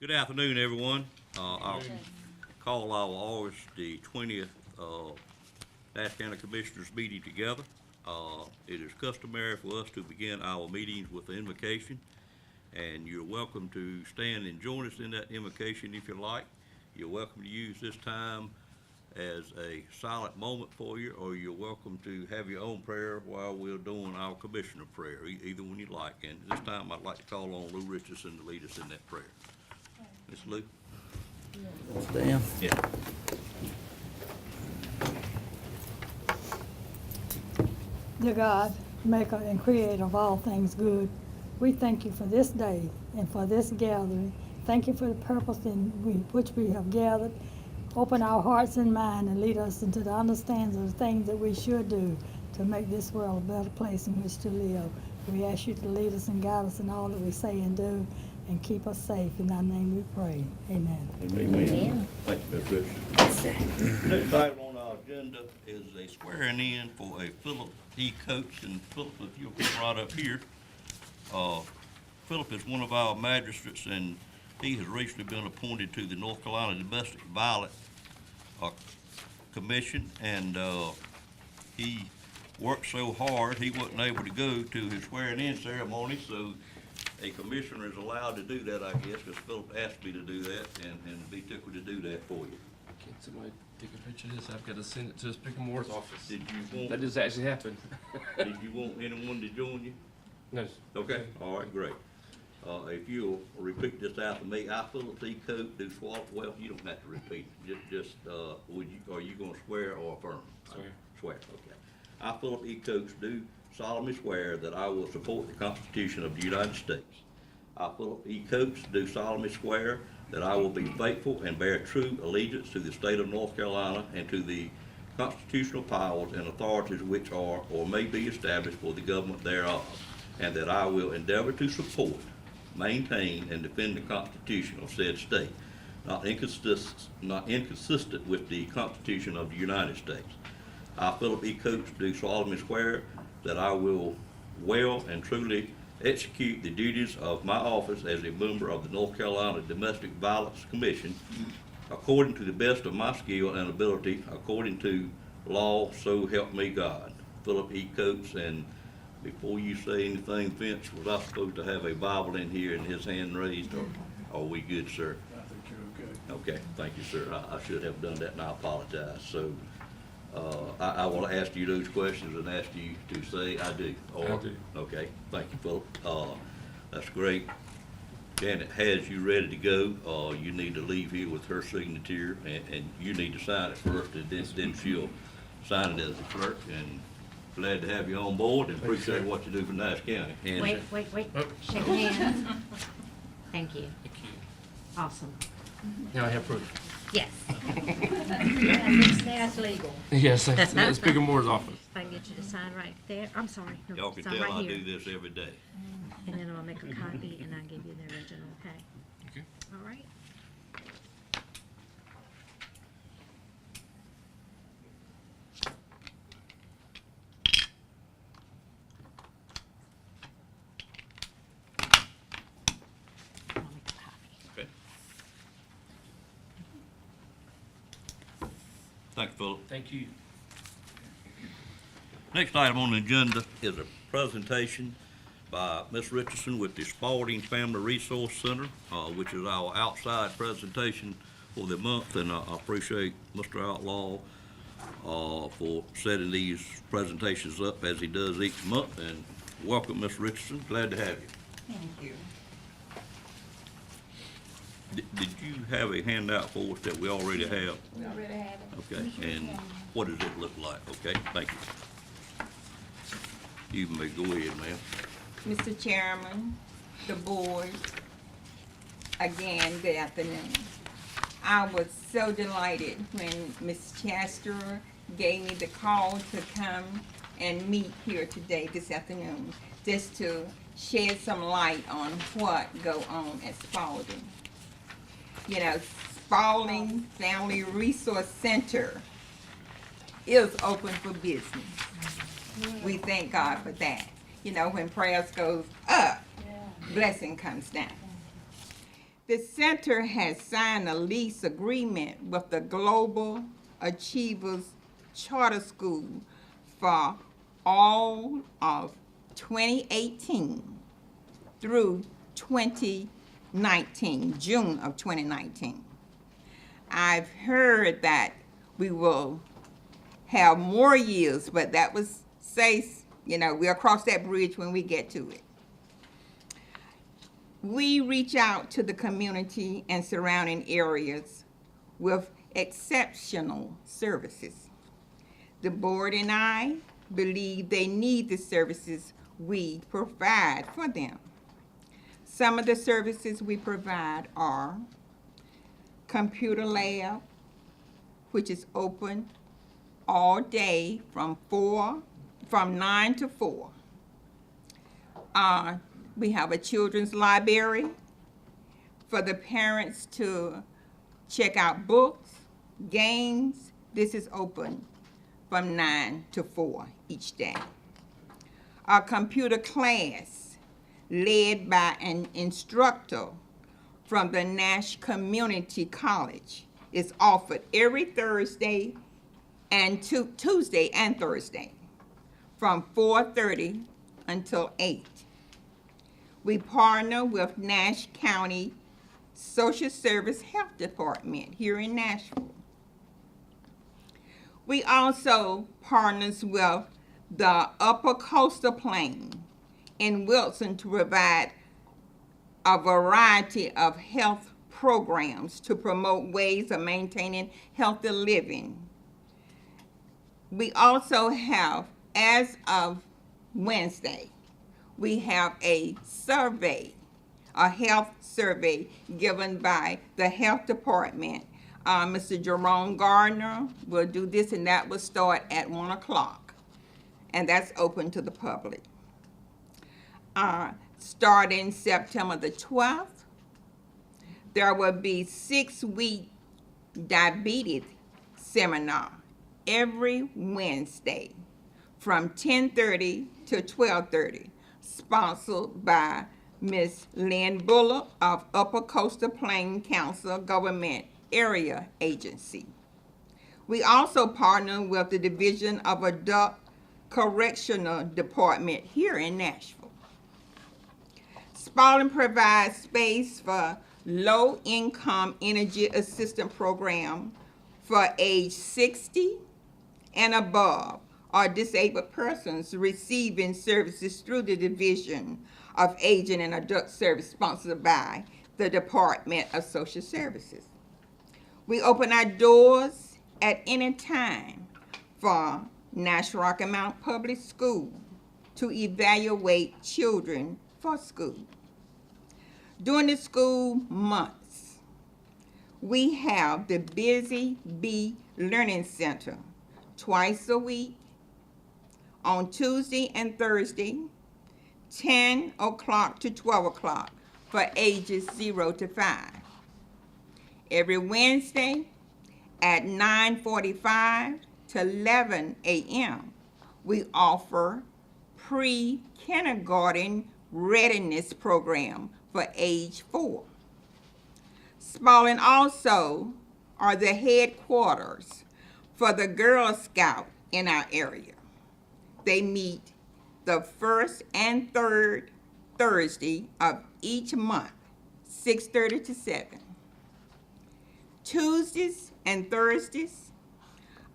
Good afternoon, everyone. I'll call our August the 20th Nash County Commissioners meeting together. It is customary for us to begin our meetings with an invocation, and you're welcome to stand and join us in that invocation if you like. You're welcome to use this time as a silent moment for you, or you're welcome to have your own prayer while we're doing our commissioner prayer, either one you like. And this time I'd like to call on Lou Richardson to lead us in that prayer. Miss Lou? Stand. Yeah. Dear God, maker and creator of all things good, we thank you for this day and for this gathering. Thank you for the purpose in which we have gathered. Open our hearts and mind and lead us into the understanding of the things that we should do to make this world a better place in which to live. We ask you to lead us and guide us in all that we say and do, and keep us safe. In thy name we pray. Amen. Amen. Thank you, Ms. Richardson. Next item on our agenda is a swearing in for a Philip E. Coates. And Philip, if you'll come right up here. Philip is one of our magistrates, and he has recently been appointed to the North Carolina Domestic Violence Commission, and he worked so hard he wasn't able to go to his swearing-in ceremony, so a commissioner is allowed to do that, I guess, because Philip asked me to do that, and be tickled to do that for you. Can somebody take a picture of this? I've got to send it to the Speaker Moore's office. Did you want? That just actually happened. Did you want anyone to join you? No. Okay, all right, great. If you'll repeat this after me, I, Philip E. Coates, do swear, well, you don't have to repeat, are you gonna swear or affirm? Swear. Swear, okay. I, Philip E. Coates, do solemnly swear that I will support the Constitution of the United States. I, Philip E. Coates, do solemnly swear that I will be faithful and bear true allegiance to the state of North Carolina and to the constitutional powers and authorities which are or may be established for the government thereof, and that I will endeavor to support, maintain, and defend the Constitution of said state, not inconsistent with the Constitution of the United States. I, Philip E. Coates, do solemnly swear that I will well and truly execute the duties of my office as a member of the North Carolina Domestic Violence Commission according to the best of my skill and ability, according to law, so help me God. Philip E. Coates. And before you say anything, Vince, was I supposed to have a Bible in here and his hand raised, or are we good, sir? I think you're okay. Okay, thank you, sir. I should have done that, and I apologize. So, I will ask you those questions and ask you to say, I do. Or, I do. Okay, thank you, Philip. That's great. Janet has you ready to go. You need to leave here with her signature, and you need to sign it first, and then she'll sign it as a clerk. And glad to have you on board, and appreciate what you do for Nash County. And Wait. Shake hands. Thank you. Thank you. Awesome. Now I have proof. Yes. That's legal. Yes, that's the Speaker Moore's office. If I can get you to sign right there. I'm sorry. No, y'all can sign tell right I here. do this every day. And then I'll make a copy and I'll give you the original, okay? Okay. All right. I'll make a copy. Okay. Thank you, Philip. Thank you. Next item on the agenda is a presentation by Ms. Richardson with the Spalding Family Resource Center, which is our outside presentation for the month, and I appreciate Mr. Outlaw for setting these presentations up as he does each month. And welcome, Ms. Richardson. Glad to have you. Thank you. Did you have a handout for us that we already have? We already have it. Okay, and what does it look like? Okay, thank you. You may go ahead, ma'am. Mr. Chairman, the board, again, good afternoon. I was so delighted when Ms. Chester gave me the call to come and meet here today, this afternoon, just to shed some light on what go on at Spalding. You know, Spalding Family Resource Center is open for business. We thank God for that. You know, when prayers goes up, blessing comes down. The center has signed a lease agreement with the Global Achievers Charter School for all of 2018 through 2019, June of 2019. I've heard that we will have more years, but that was we'll cross that bridge when we get to it. We reach out to the community and surrounding areas with exceptional services. The board and I believe they need the services we provide for them. Some of the services we provide are computer lab, which is open all day from 9 to 4. We have a children's library for the parents to check out books, games. This is open from 9 to 4 each day. A computer class led by an instructor from the Nash Community College is offered every Thursday and Tuesday and Thursday from 4:30 until 8. We partner with Nash County Social Service Health Department here in Nashville. We also partners with the Upper Coastal Plain in Wilson to provide a variety of health programs to promote ways of maintaining healthy living. We also have, as of Wednesday, we have a survey, a health survey given by the health department. Mr. Jerome Gardner will do this, and that will start at 1 o'clock, and that's open to the public. Starting September the 12th, there will be 6-week diabetes seminar every Wednesday from 10:30 to 12:30, sponsored by Ms. Lynn Bullock of Upper Coastal Plain Council Government Area Agency. We also partner with the Division of Adult Correctional Department here in Nashville. Spalding provides space for low-income energy assistance program for age 60 and above, or disabled persons receiving services through the Division of Aging and Adult Service, sponsored by the Department of Social Services. We open our doors at any time for Nash Rocky Mount Public School to evaluate children for school. During the school months, we have the Busy Bee Learning Center twice a week on Tuesday and Thursday, 10 o'clock to 12 o'clock for ages 0 to 5. Every Wednesday at 9:45 to 11 a.m., we offer pre-kindergarten readiness program for age 4. Spalding also are the headquarters for the Girl Scout in our area. They meet the first and third Thursday of each month, 6:30 to 7. Tuesdays and Thursdays,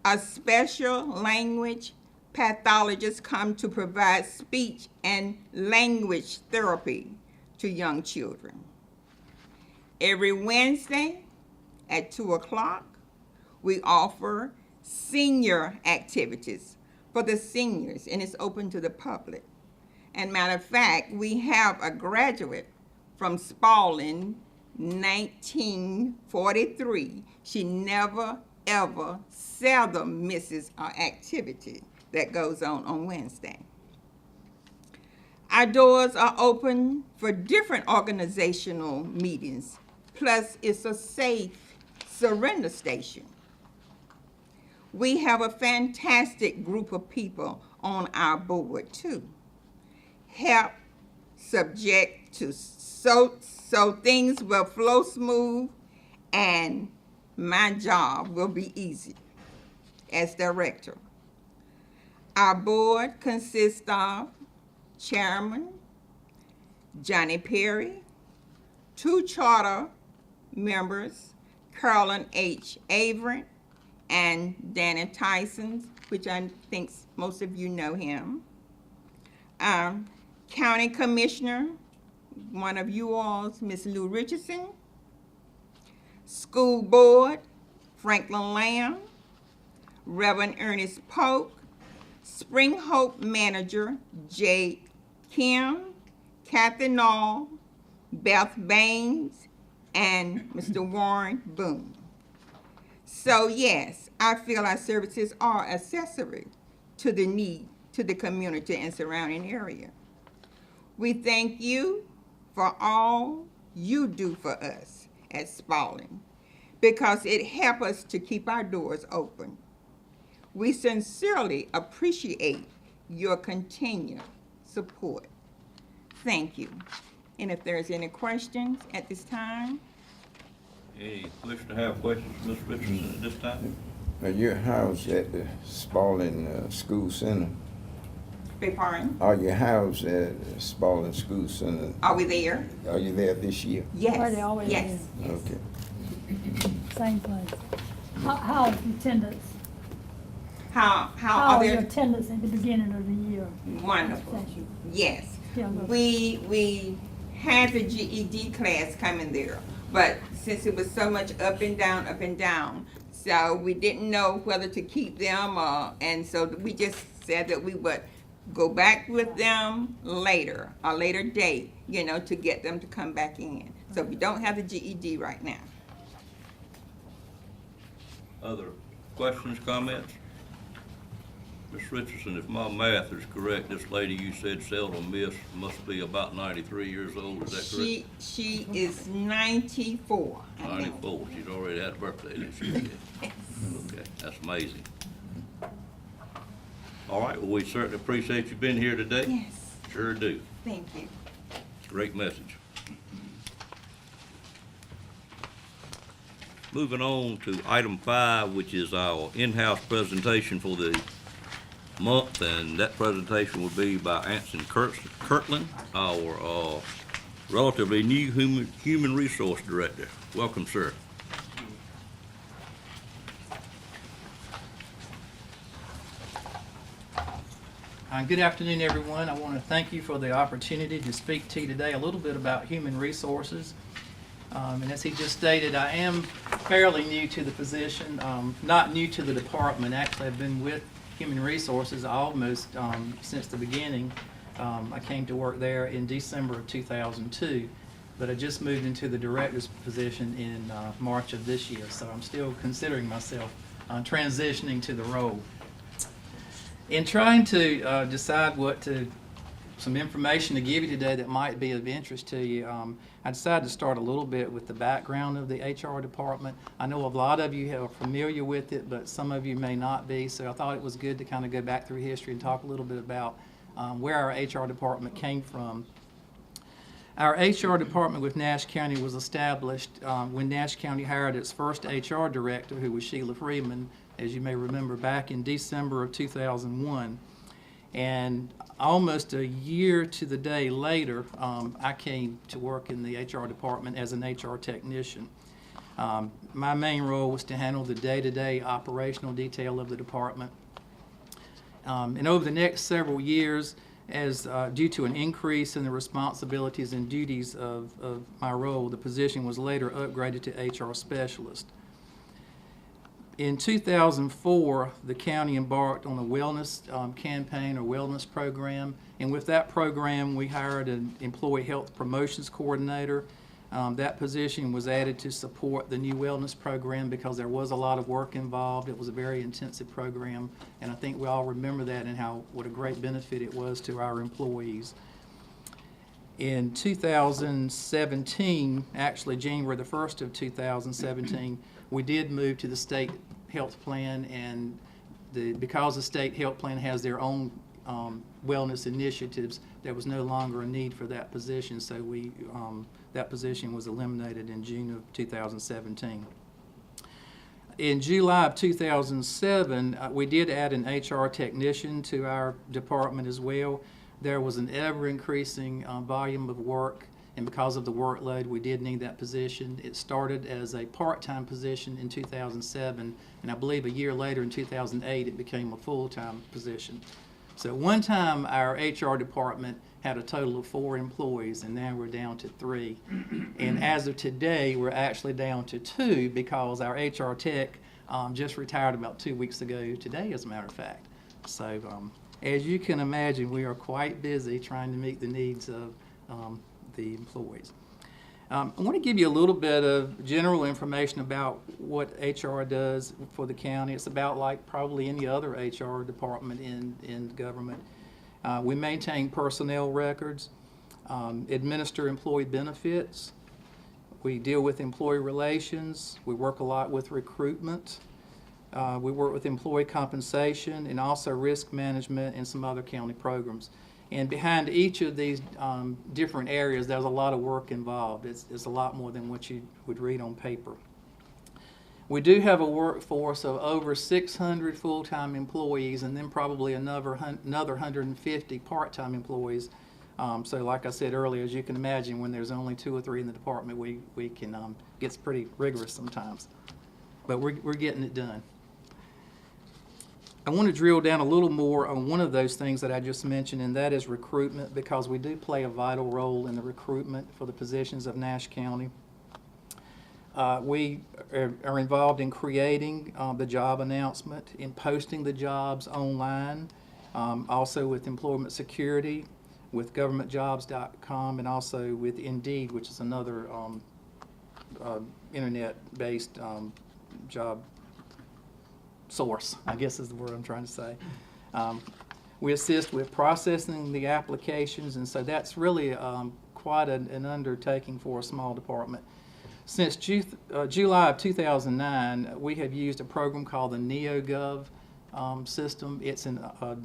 a special language pathologist come to provide speech and language therapy to young children. Every Wednesday at 2 o'clock, we offer senior activities for the seniors, and it's open to the public. And matter of fact, we have a graduate from Spalding, 1943. She never, ever, seldom misses our activity that goes on Wednesday. Our doors are open for different organizational meetings, plus it's a safe surrender station. We have a fantastic group of people on our board too. Help subject to so things will flow smooth and my job will be easy as director. Our board consists of Chairman Johnny Perry, 2 charter members, Carolyn H. Avery and Danny Tyson, which I think most of you know him. County Commissioner, one of you all's, Miss Lou Richardson. School Board, Franklin Lamb, Reverend Ernest Polk, Spring Hope Manager, Jay Kim, Kathy Nall, Beth Baines, and Mr. Warren Boone. So yes, I feel our services are accessory to the need to the community and surrounding area. We thank you for all you do for us at Spalding because it helps us to keep our doors open. We sincerely appreciate your continued support. Thank you. And if there's any questions at this time? Any commissioner have questions for Ms. Richardson at this time? Now, your house at the Spalding School Center, Beg pardon? are you housed at Spalding School Center? Are we there? Are you there this year? Yes. Where they always Yes. is. Okay. Same place. How is the attendance? How How are is your they? attendance at the beginning of the year? Wonderful. Thank you. Yes. Yeah, look. We had the GED class coming there, but since it was so much up and down, so we didn't know whether to keep them and so we just said that we would go back with them later, a later date, you know, to get them to come back in. So we don't have the GED right now. Other questions, comments? Ms. Richardson, if my math is correct, this lady you said seldom missed must be about 93 years old, is that correct? She is 94. I think. 94, she's already had a birthday this year. Okay, that's amazing. All right, well, we certainly appreciate you being here today. Yes, Sure do. thank you. Great message. Moving on to item 5, which is our in-house presentation for the month, and that presentation will be by Anson Kirtland, our relatively new human resource director. Welcome, sir. Good afternoon, everyone. I want to thank you for the opportunity to speak to you today a little bit about human resources. And as he just stated, I am fairly new to the position, not new to the department. Actually, I've been with Human Resources almost since the beginning. I came to work there in December of 2002, but I just moved into the director's position in March of this year, so I'm still considering myself transitioning to the role. In trying to decide some information to give you today that might be of interest to you, I decided to start a little bit with the background of the HR department. I know a lot of you are familiar with it, but some of you may not be, so I thought it was good to kind of go back through history and talk a little bit about where our HR department came from. Our HR department with Nash County was established when Nash County hired its first HR director, who was Sheila Freeman, as you may remember, back in December of 2001. And almost a year to the day later, I came to work in the HR department as an HR technician. My main role was to handle the day-to-day operational detail of the department. And over the next several years, as due to an increase in the responsibilities and duties of my role, the position was later upgraded to HR specialist. In 2004, the county embarked on a wellness campaign or wellness program, and with that program, we hired an employee health promotions coordinator. That position was added to support the new wellness program because there was a lot of work involved. It was a very intensive program, and I think we all remember that and what a great benefit it was to our employees. In 2017, actually January the 1st of 2017, we did move to the state health plan, and because the state health plan has their own wellness initiatives, there was no longer a need for that position, so we that position was eliminated in June of 2017. In July of 2007, we did add an HR technician to our department as well. There was an ever-increasing volume of work, and because of the workload, we did need that position. It started as a part-time position in 2007, and I believe a year later in 2008, it became a full-time position. So at one time, our HR department had a total of 4 employees, and now we're down to 3. And as of today, we're actually down to 2 because our HR tech just retired about 2 weeks ago today, as a matter of fact. So as you can imagine, we are quite busy trying to meet the needs of the employees. I want to give you a little bit of general information about what HR does for the county. It's about like probably any other HR department in government. We maintain personnel records, administer employee benefits. We deal with employee relations. We work a lot with recruitment. We work with employee compensation and also risk management and some other county programs. And behind each of these different areas, there's a lot of work involved. It's a lot more than what you would read on paper. We do have a workforce of over 600 full-time employees and then probably another 150 part-time employees. So like I said earlier, as you can imagine, when there's only 2 or 3 in the department, we can gets pretty rigorous sometimes. But we're getting it done. I want to drill down a little more on one of those things that I just mentioned, and that is recruitment, because we do play a vital role in the recruitment for the positions of Nash County. We are involved in creating the job announcement, in posting the jobs online, also with employment security, with governmentjobs.com, and also with Indeed, which is another internet-based job source, I guess is the word I'm trying to say. We assist with processing the applications, and so that's really quite an undertaking for a small department. Since July of 2009, we have used a program called the NeoGov system. It's an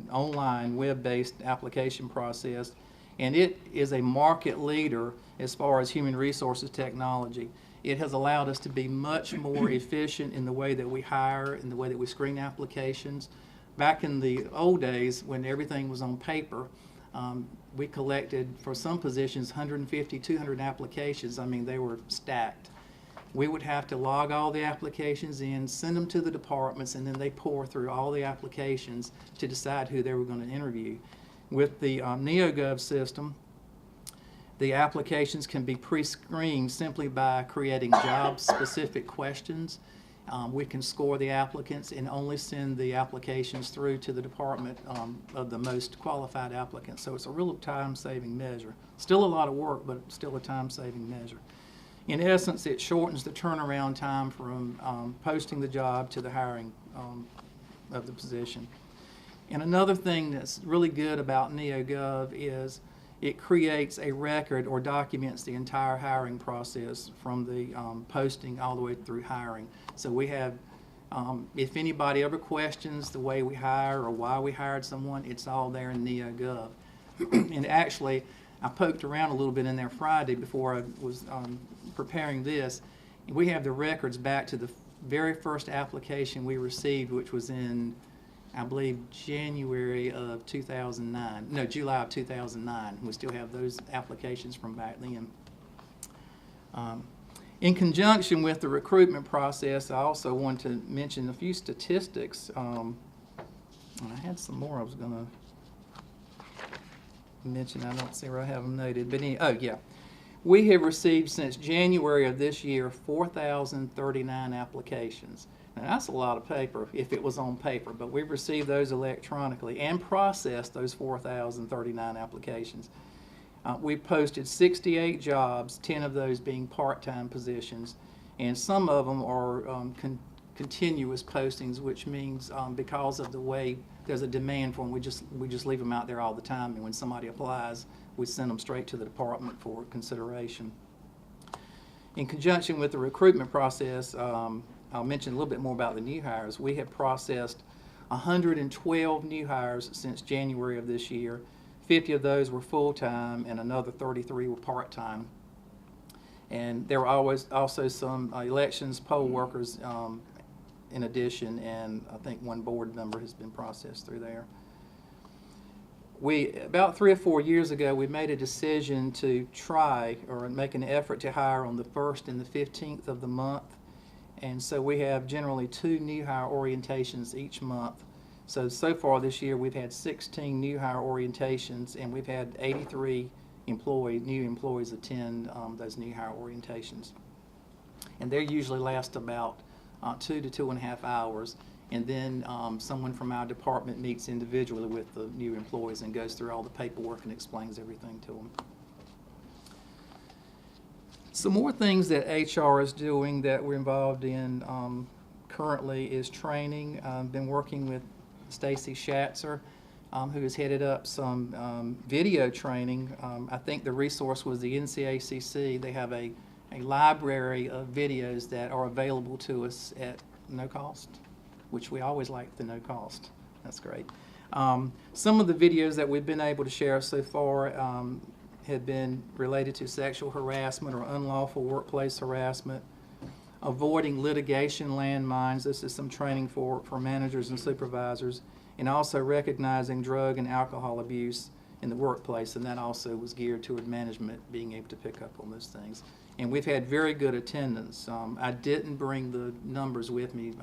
online web-based application process, and it is a market leader as far as human resources technology. It has allowed us to be much more efficient in the way that we hire, in the way that we screen applications. Back in the old days, when everything was on paper, we collected, for some positions, 150, 200 applications. I mean, they were stacked. We would have to log all the applications in, send them to the departments, and then they pour through all the applications to decide who they were going to interview. With the NeoGov system, the applications can be pre-screened simply by creating job-specific questions. We can score the applicants and only send the applications through to the department of the most qualified applicants. So it's a real time-saving measure. Still a lot of work, but still a time-saving measure. In essence, it shortens the turnaround time from posting the job to the hiring of the position. And another thing that's really good about NeoGov is it creates a record or documents the entire hiring process from the posting all the way through hiring. So we have, if anybody ever questions the way we hire or why we hired someone, it's all there in NeoGov. And actually, I poked around a little bit in there Friday before I was preparing this. We have the records back to the very first application we received, which was in, I believe, January of 2009. No, July of 2009. We still have those applications from back then. In conjunction with the recruitment process, I also want to mention a few statistics. And I had some more I was going to mention. I don't see where I have them noted. But oh, yeah. We have received since January of this year 4,039 applications. Now, that's a lot of paper if it was on paper, but we've received those electronically and processed those 4,039 applications. We've posted 68 jobs, 10 of those being part-time positions, and some of them are continuous postings, which means because of the way there's a demand for them, we just leave them out there all the time, and when somebody applies, we send them straight to the department for consideration. In conjunction with the recruitment process, I'll mention a little bit more about the new hires. We have processed 112 new hires since January of this year. 50 of those were full-time and another 33 were part-time. And there were always also some elections poll workers in addition, and I think one board member has been processed through there. About 3 or 4 years ago, we made a decision to try or make an effort to hire on the 1st and the 15th of the month. And so we have generally 2 new hire orientations each month. So far this year, we've had 16 new hire orientations, and we've had 83 new employees attend those new hire orientations. And they usually last about 2 to 2.5 hours. And then someone from our department meets individually with the new employees and goes through all the paperwork and explains everything to them. Some more things that HR is doing that we're involved in currently is training. I've been working with Stacy Schatzer, who has headed up some video training. I think the resource was the NCACC. They have a library of videos that are available to us at no cost, which we always like the no cost. That's great. Some of the videos that we've been able to share so far have been related to sexual harassment or unlawful workplace harassment, avoiding litigation landmines. This is some training for managers and supervisors, and also recognizing drug and alcohol abuse in the workplace, and that also was geared toward management being able to pick up on those things. And we've had very good attendance. I didn't bring the numbers with me,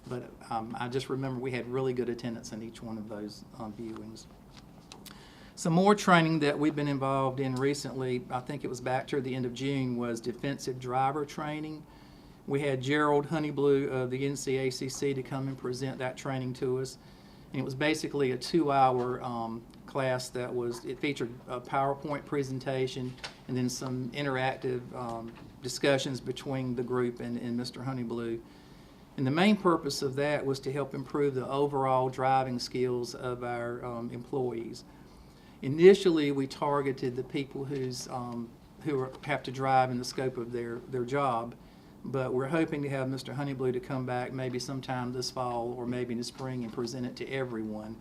but I just remember we had really good attendance in each one of those viewings. Some more training that we've been involved in recently, I think it was back toward the end of June, was defensive driver training. We had Gerald Honeyblue of the NCACC to come and present that training to us. And it was basically a 2-hour class it featured a PowerPoint presentation and then some interactive discussions between the group and Mr. Honeyblue. And the main purpose of that was to help improve the overall driving skills of our employees. Initially, we targeted the people who have to drive in the scope of their job, but we're hoping to have Mr. Honeyblue to come back maybe sometime this fall or maybe in the spring and present it to everyone.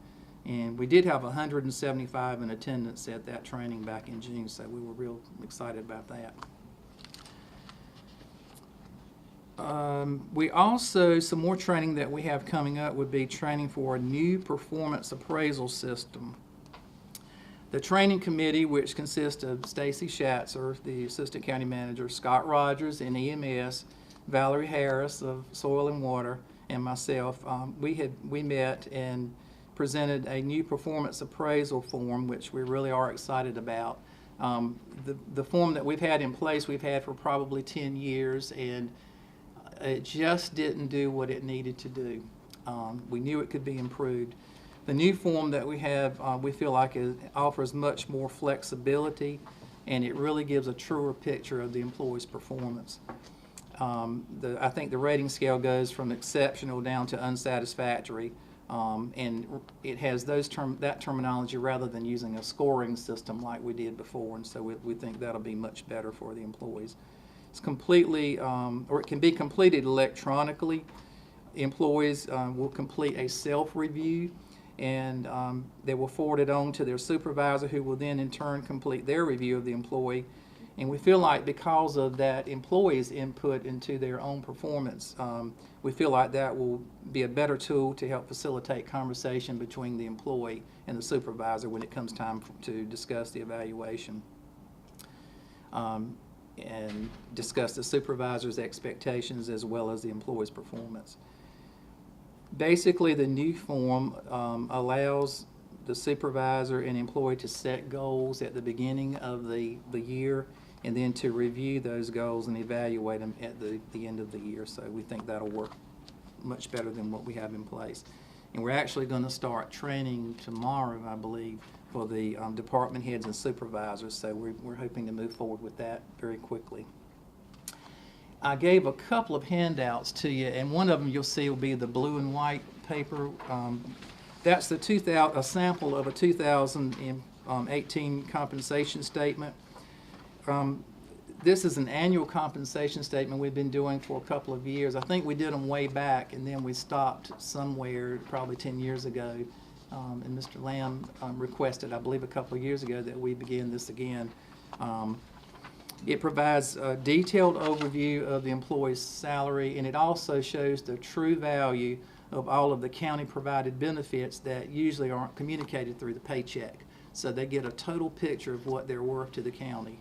And we did have 175 in attendance at that training back in June, so we were real excited about that. We also, some more training that we have coming up would be training for a new performance appraisal system. The training committee, which consists of Stacy Schatzer, the assistant county manager, Scott Rogers in EMS, Valerie Harris of Soil and Water, and myself, we met and presented a new performance appraisal form, which we really are excited about. The form that we've had in place, we've had for probably 10 years, and it just didn't do what it needed to do. We knew it could be improved. The new form that we have, we feel like it offers much more flexibility, and it really gives a truer picture of the employee's performance. I think the rating scale goes from exceptional down to unsatisfactory, and it has that terminology rather than using a scoring system like we did before, and so we think that'll be much better for the employees. It's completely, or it can be completed electronically. Employees will complete a self-review, and they will forward it on to their supervisor, who will then in turn complete their review of the employee. And we feel like because of that employee's input into their own performance, we feel like that will be a better tool to help facilitate conversation between the employee and the supervisor when it comes time to discuss the evaluation. And discuss the supervisor's expectations as well as the employee's performance. Basically, the new form allows the supervisor and employee to set goals at the beginning of the year, and then to review those goals and evaluate them at the end of the year. So we think that'll work much better than what we have in place. And we're actually going to start training tomorrow, I believe, for the department heads and supervisors. So we're hoping to move forward with that very quickly. I gave a couple of handouts to you, and one of them you'll see will be the blue and white paper. That's a sample of a 2018 compensation statement. This is an annual compensation statement we've been doing for a couple of years. I think we did them way back, and then we stopped somewhere probably 10 years ago. And Mr. Lamb requested, I believe, a couple of years ago that we begin this again. It provides a detailed overview of the employee's salary, and it also shows the true value of all of the county-provided benefits that usually aren't communicated through the paycheck. So they get a total picture of what they're worth to the county.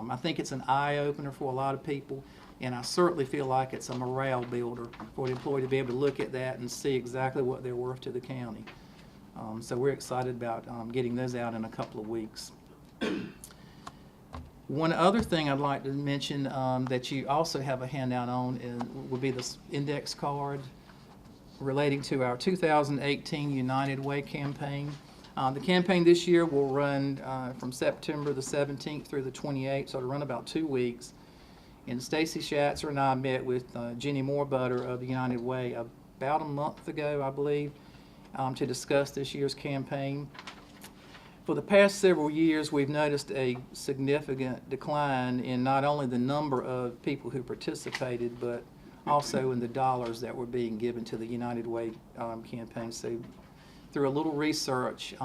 I think it's an eye-opener for a lot of people, and I certainly feel like it's a morale builder for the employee to be able to look at that and see exactly what they're worth to the county. So we're excited about getting those out in a couple of weeks. One other thing I'd like to mention that you also have a handout on would be this index card relating to our 2018 United Way campaign. The campaign this year will run from September the 17th through the 28th, so it'll run about 2 weeks. And Stacy Schatzer and I met with Jenny Morebutter of the United Way about a month ago, I believe, to discuss this year's campaign. For the past several years, we've noticed a significant decline in not only the number of people who participated, but also in the dollars that were being given to the United Way campaign. So through a little research,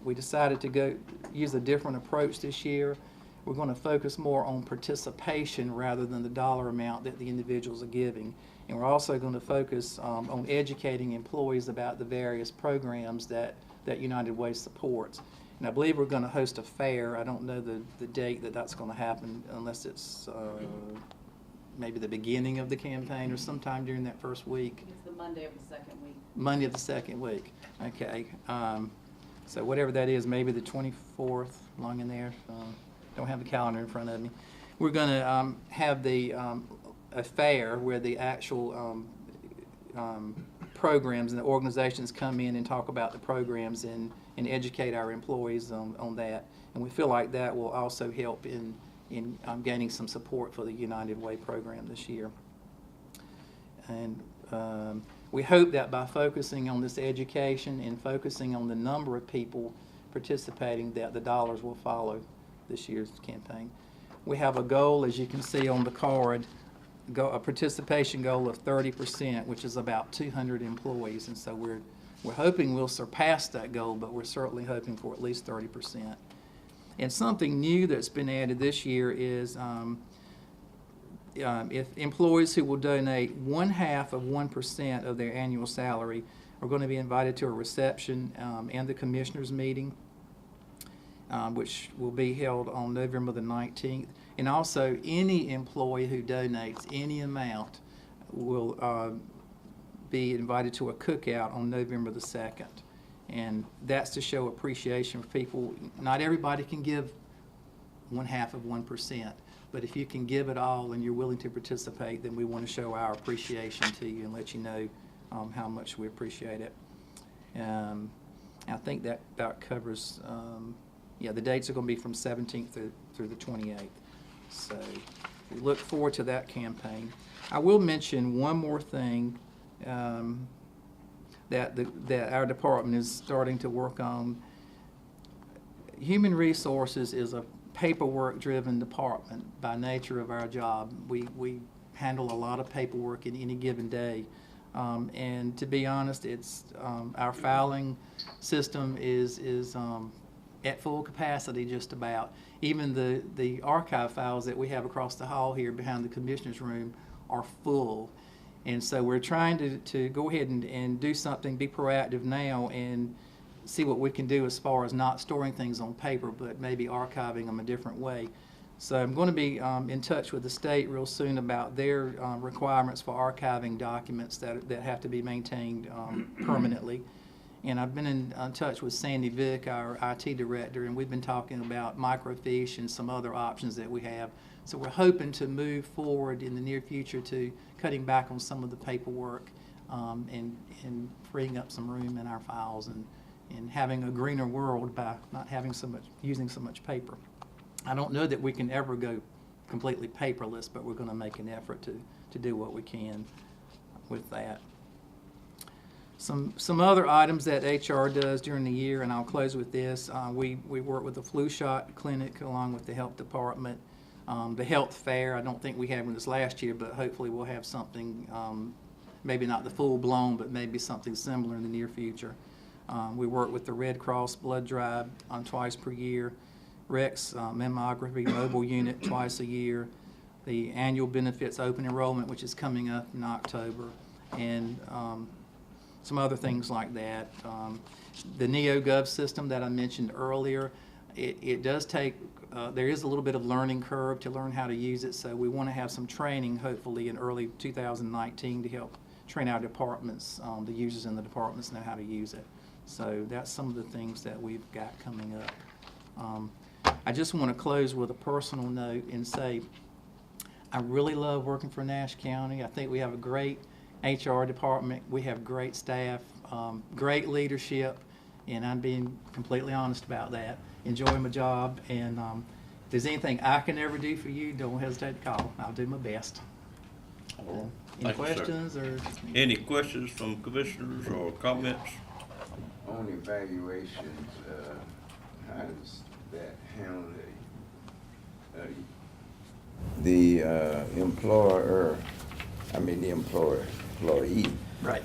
we decided to use a different approach this year. We're going to focus more on participation rather than the dollar amount that the individuals are giving. And we're also going to focus on educating employees about the various programs that United Way supports. And I believe we're going to host a fair. I don't know the date that's going to happen unless it's maybe the beginning of the campaign or sometime during that first week. It's the Monday of the second week. Monday of the second week. Okay. So whatever that is, maybe the 24th, along in there. Don't have the calendar in front of me. We're going to have a fair where the actual programs and the organizations come in and talk about the programs and educate our employees on that. And we feel like that will also help in gaining some support for the United Way program this year. And we hope that by focusing on this education and focusing on the number of people participating, that the dollars will follow this year's campaign. We have a goal, as you can see on the card, a participation goal of 30%, which is about 200 employees, and so we're hoping we'll surpass that goal, but we're certainly hoping for at least 30%. And something new that's been added this year is if employees who will donate 1/2% of their annual salary are going to be invited to a reception and the commissioners meeting, which will be held on November the 19th. And also, any employee who donates any amount will be invited to a cookout on November the 2nd. And that's to show appreciation for people. Not everybody can give 1/2%, but if you can give it all and you're willing to participate, then we want to show our appreciation to you and let you know how much we appreciate it. I think that about covers, the dates are going to be from 17th through the 28th. So we look forward to that campaign. I will mention one more thing that our department is starting to work on. Human Resources is a paperwork-driven department by nature of our job. We handle a lot of paperwork in any given day. And to be honest, it's our filing system is at full capacity just about. Even the archive files that we have across the hall here behind the commissioner's room are full. And so we're trying to go ahead and do something, be proactive now and see what we can do as far as not storing things on paper, but maybe archiving them a different way. So I'm going to be in touch with the state real soon about their requirements for archiving documents that have to be maintained permanently. And I've been in touch with Sandy Vick, our IT director, and we've been talking about microfiche and some other options that we have. So we're hoping to move forward in the near future to cutting back on some of the paperwork and freeing up some room in our files and having a greener world by not having using so much paper. I don't know that we can ever go completely paperless, but we're going to make an effort to do what we can with that. Some other items that HR does during the year, and I'll close with this. We work with the flu shot clinic along with the health department. The health fair, I don't think we had one this last year, but hopefully we'll have something, maybe not the full-blown, but maybe something similar in the near future. We work with the Red Cross blood drive twice per year. Rex mammography mobile unit twice a year, the annual benefits open enrollment, which is coming up in October, and some other things like that. The NeoGov system that I mentioned earlier, it does take, there is a little bit of learning curve to learn how to use it, so we want to have some training hopefully in early 2019 to help train our departments, the users in the departments know how to use it. So that's some of the things that we've got coming up. I just want to close with a personal note and say I really love working for Nash County. I think we have a great HR department. We have great staff, great leadership, and I'm being completely honest about that. Enjoy my job, and if there's anything I can ever do for you, don't hesitate to call. I'll do my best. Any Thank you, sir. questions or? Any questions from commissioners or comments? On evaluations, how does that handle the employer, the employee? Right.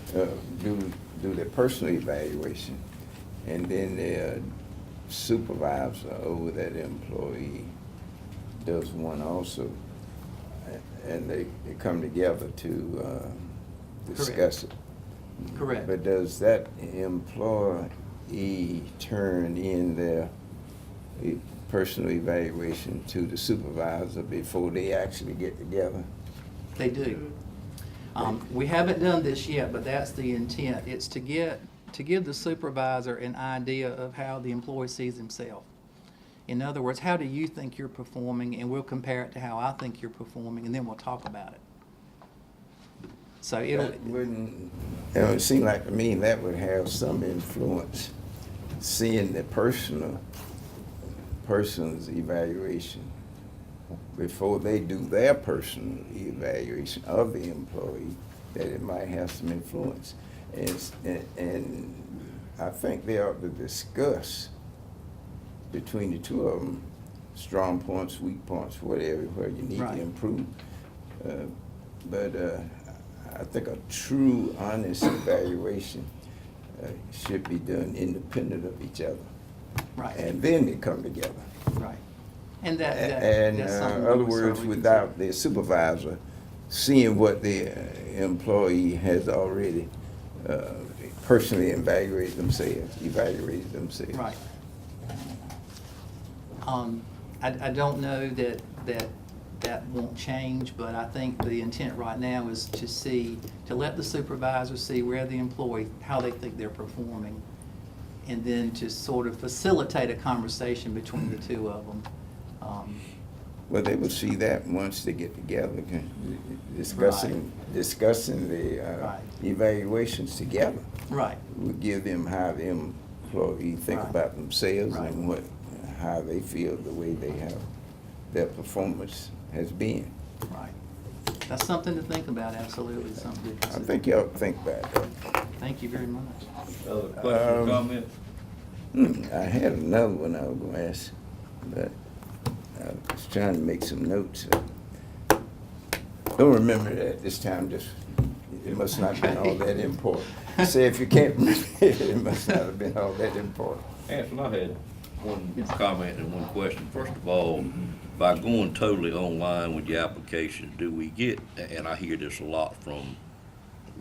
Do their personal evaluation, and then their supervisor over that employee does one also, and they come together to discuss it. Correct. But does that employee turn in their personal evaluation to the supervisor before they actually get together? They do. We haven't done this yet, but that's the intent. It's to give the supervisor an idea of how the employee sees himself. In other words, how do you think you're performing, and we'll compare it to how I think you're performing, and then we'll talk about it. So It seemed like to me that would have some influence, seeing the person's evaluation before they do their personal evaluation of the employee, that it might have some influence. And I think they ought to discuss between the two of them, strong points, weak points, whatever, where you need Right. to improve. But I think a true, honest evaluation should be done independent of each other. Right. And then they come together. Right. And that's In something we other would words, certainly without the supervisor seeing what the employee has already personally evaluated themselves. consider. Right. I don't know that won't change, but I think the intent right now is to let the supervisor see where the employee, how they think they're performing, and then to sort of facilitate a conversation between the two of them. Well, they will see that once they get together, discussing the Right. evaluations together. Right. Will give them how the employee think Right. about themselves Right. and how they feel the way they have their performance has been. Right. That's something to think about, absolutely, something to I consider. think you ought to think about that. Thank you very much. Other questions, comments? I had another one I was gonna ask, but I was trying to make some notes. Don't remember it at this time, it must not have been all that important. Say if you can't remember it must not have been all that important. Anson, I had one comment and one question. First of all, by going totally online with your application, do we get, and I hear this a lot from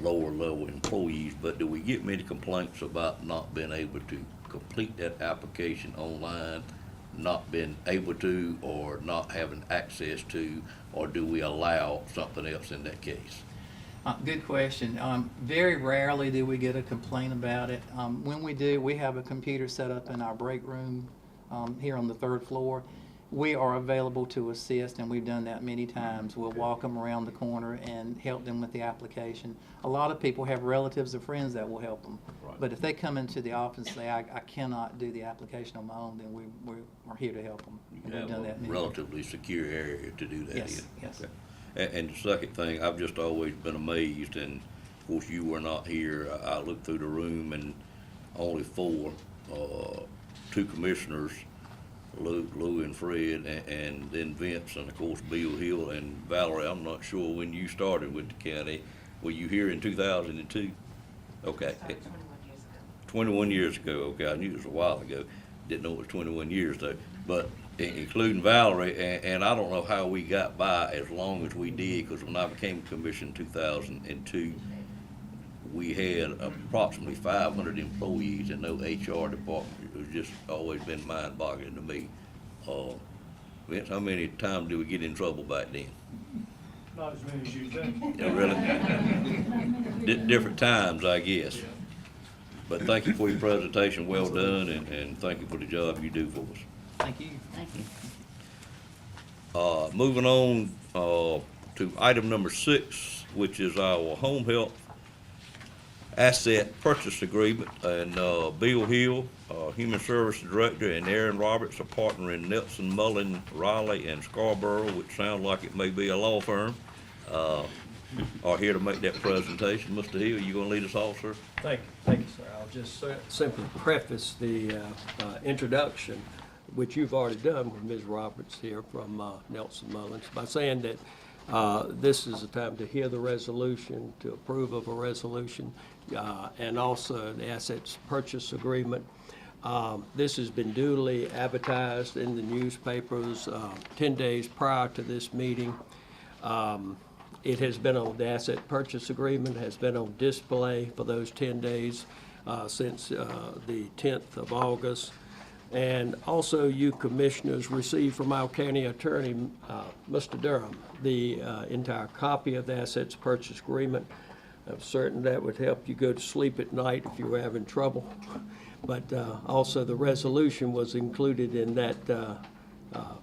lower level employees, but do we get many complaints about not being able to complete that application online, not being able to, or not having access to, or do we allow something else in that case? Good question. Very rarely do we get a complaint about it. When we do, we have a computer set up in our break room here on the third floor. We are available to assist, and we've done that many times. We'll walk them around the corner and help them with the application. A lot of people have relatives or friends that will help them. Right. But if they come into the office and say, I cannot do the application on my own, then we're here to help them. You And have we've done that a many times. relatively secure area to do that in. Yes, yes. Okay. And the second thing, I've just always been amazed, and of course you were not here, I looked through the room and only four, two commissioners, Lou and Fred, and then Vince, and of course Bill Hill and Valerie. I'm not sure when you started with the county. Were you here in 2002? Okay. 21 years ago, okay, I knew it was a while ago, didn't know it was 21 years though. But including Valerie, and I don't know how we got by as long as we did, because when I became commissioner in 2002, we had approximately 500 employees and no HR department. It was just always been mind-boggling to me. Vince, how many times did we get in trouble back then? Not as many as you think. Yeah, really? Different times, I guess. But thank you for your presentation, well done, and thank you for the job you do for us. Thank you. Thank you. Moving on, to item number 6, which is our home health asset purchase agreement, and, Bill Hill, Human Services Director, and Aaron Roberts are partnering Nelson, Mullen, Riley, and Scarborough, which sounds like it may be a law firm, are here to make that presentation. Mr. Hill, you gonna lead us off, sir? Thank you, sir. I'll just simply preface the introduction, which you've already done with Ms. Roberts here from Nelson Mullins, by saying that this is a time to hear the resolution, to approve of a resolution, and also the assets purchase agreement. This has been duly advertised in the newspapers 10 days prior to this meeting. It has been on, the asset purchase agreement has been on display for those 10 days since the 10th of August. And also you commissioners received from our county attorney, Mr. Durham, the entire copy of the assets purchase agreement. I'm certain that would help you go to sleep at night if you were having trouble. But also the resolution was included in that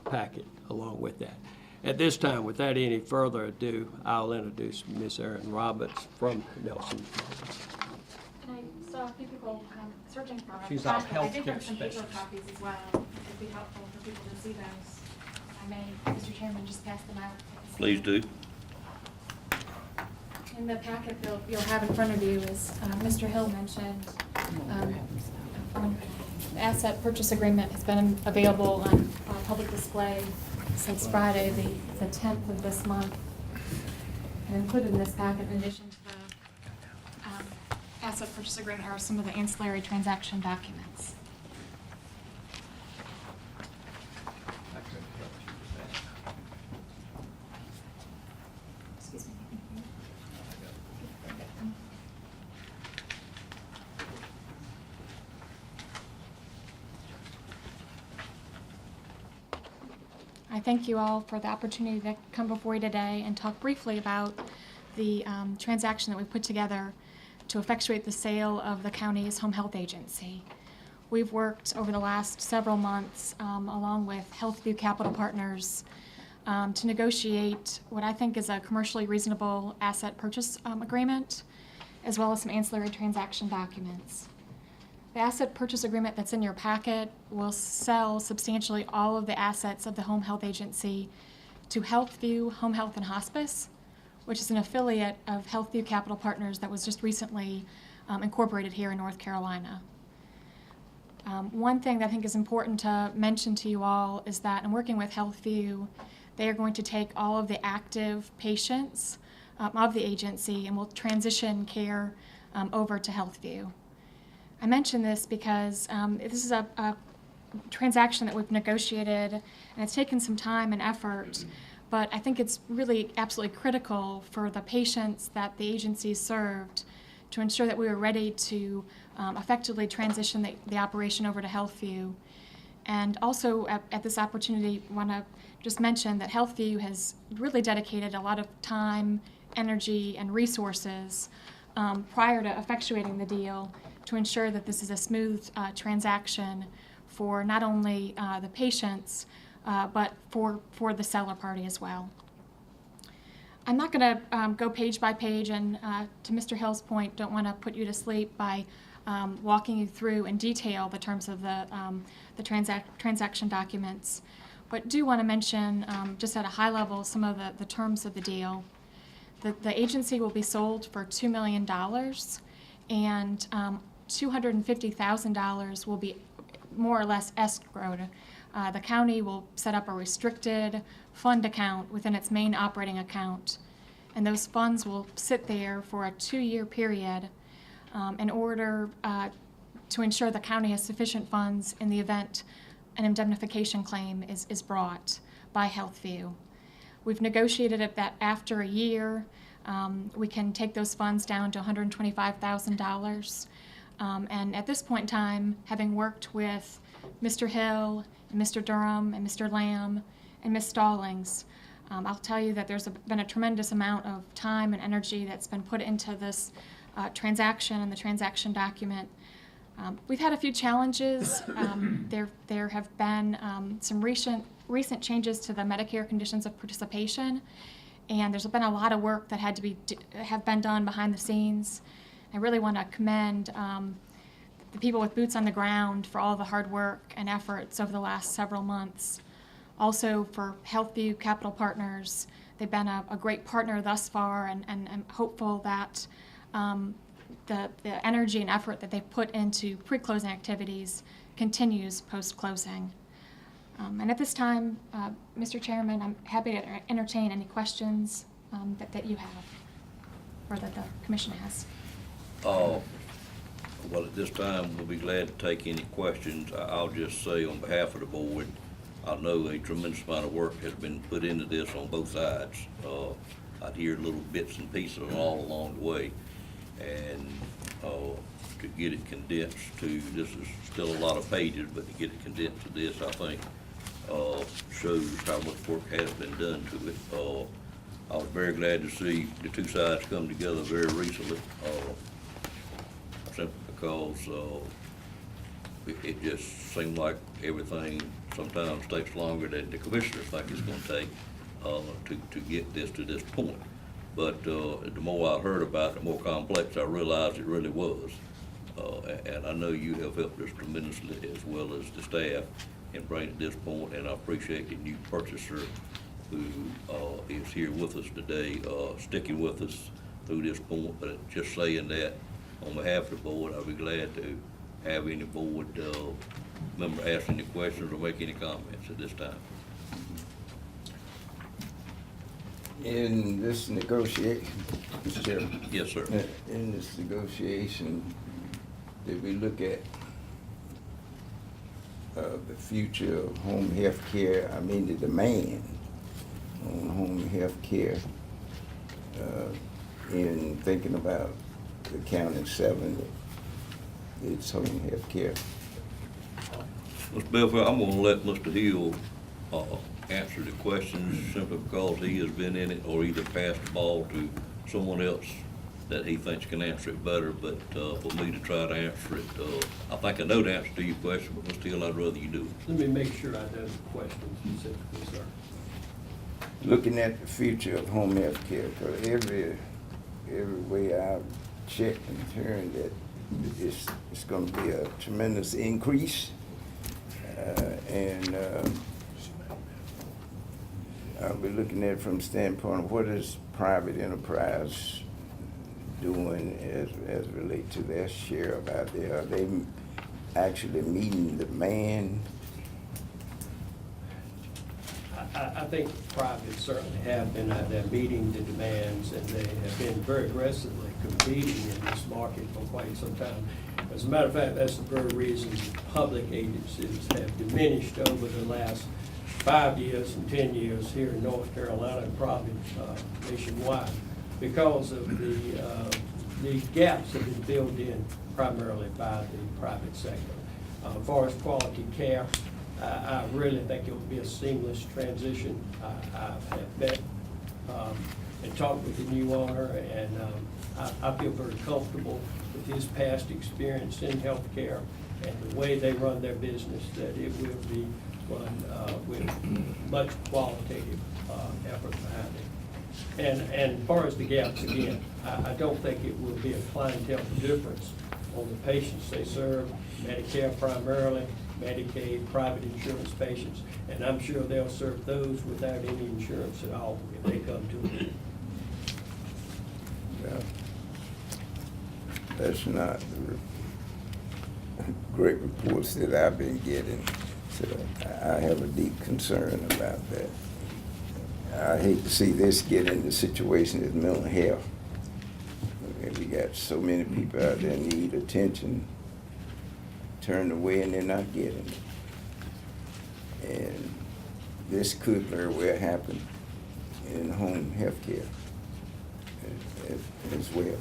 packet along with that. At this time, without any further ado, I'll introduce Ms. Erin Roberts from Nelson. And I saw a few people searching for it. She's our I did healthcare bring some paper specialist. copies as well. It'd be helpful for people to see those. I may, Mr. Chairman, just pass them out. Please do. In the packet you'll have in front of you, as Mr. Hill mentioned, the asset purchase agreement has been available on public display since Friday, the 10th of this month. And included in this packet, in addition to the asset purchase agreement, are some of the ancillary transaction documents. Excuse me. I thank you all for the opportunity to come before you today and talk briefly about the transaction that we put together to effectuate the sale of the county's home health agency. We've worked over the last several months along with Healthview Capital Partners to negotiate what I think is a commercially reasonable asset purchase agreement, as well as some ancillary transaction documents. The asset purchase agreement that's in your packet will sell substantially all of the assets of the home health agency to Healthview Home Health and Hospice, which is an affiliate of Healthview Capital Partners that was just recently incorporated here in North Carolina. One thing that I think is important to mention to you all is that in working with Healthview, they are going to take all of the active patients of the agency and will transition care over to Healthview. I mention this because this is a transaction that we've negotiated, and it's taken some time and effort, but I think it's really absolutely critical for the patients that the agency served to ensure that we were ready to effectively transition the operation over to Healthview. And also at this opportunity, I want to just mention that Healthview has really dedicated a lot of time, energy, and resources prior to effectuating the deal to ensure that this is a smooth transaction for not only the patients, but for the seller party as well. I'm not going to go page by page, and to Mr. Hill's point, don't want to put you to sleep by walking you through in detail the terms of the transaction documents, but do want to mention just at a high level some of the terms of the deal. The agency will be sold for $2 million, and $250,000 will be more or less escrowed. The county will set up a restricted fund account within its main operating account, and those funds will sit there for a 2-year period in order to ensure the county has sufficient funds in the event an indemnification claim is brought by Healthview. We've negotiated it that after a year, we can take those funds down to $125,000. And at this point in time, having worked with Mr. Hill, and Mr. Durham, and Mr. Lamb, and Ms. Stallings, I'll tell you that there's been a tremendous amount of time and energy that's been put into this transaction and the transaction document. We've had a few challenges. There have been some recent changes to the Medicare conditions of participation, and there's been a lot of work that had to have been done behind the scenes. I really want to commend the people with boots on the ground for all the hard work and efforts over the last several months. Also for Healthview Capital Partners, they've been a great partner thus far, and I'm hopeful that the energy and effort that they've put into pre-closing activities continues post-closing. And at this time, Mr. Chairman, I'm happy to entertain any questions that you have, or that the commission has. Well, at this time, we'll be glad to take any questions. I'll just say on behalf of the board, I know a tremendous amount of work has been put into this on both sides. I'd hear little bits and pieces all along the way. And to get it condensed to, this is still a lot of pages, but to get it condensed to this, I think, shows how much work has been done to it. I was very glad to see the two sides come together very recently, simply because it just seemed like everything sometimes takes longer than the commissioners think it's gonna take to get this to this point. But the more I heard about it, the more complex I realized it really was. And I know you have helped us tremendously, as well as the staff, in bringing it to this point, and I appreciate the new purchaser who is here with us today, sticking with us through this point. But just saying that, on behalf of the board, I'll be glad to have any board member ask any questions or make any comments at this time. In this negotiation, Mr. Chairman. Yes, sir. In this negotiation, did we look at the future of home health care? I mean, the demand on home health care in thinking about the County 7, its home health care. Mr. Belfair, I'm gonna let Mr. Hill answer the questions simply because he has been in it, or either passed the ball to someone else that he thinks can answer it better. But for me to try to answer it, I think I know the answer to your question, but Mr. Hill, I'd rather you do it. Let me make sure I know the question specifically, sir. Looking at the future of home health care, because every way I've checked and turned that it's going to be a tremendous increase, and I'll be looking at it from the standpoint of what is private enterprise doing as relate to their share of out there. Are they actually meeting demand? I think private certainly have been out there meeting the demands, and they have been very aggressively competing in this market for quite some time. As a matter of fact, that's the very reason public agencies have diminished over the last 5 years and 10 years here in North Carolina, and probably nationwide, because of the gaps that have been filled in primarily by the private sector. As far as quality care, I really think it will be a seamless transition. I have met and talked with the new owner, and I feel very comfortable with his past experience in healthcare and the way they run their business, that it will be run with much qualitative effort behind it. And as far as the gaps, again, I don't think it will be a clientele difference on the patients they serve, Medicare primarily, Medicaid, private insurance patients, and I'm sure they'll serve those without any insurance at all if they come to them. Well, that's not the great reports that I've been getting, so I have a deep concern about that. I hate to see this get into situation as mental health. And we got so many people out there need attention, turned away, and they're not getting it. And this could very well happen in home health care as well.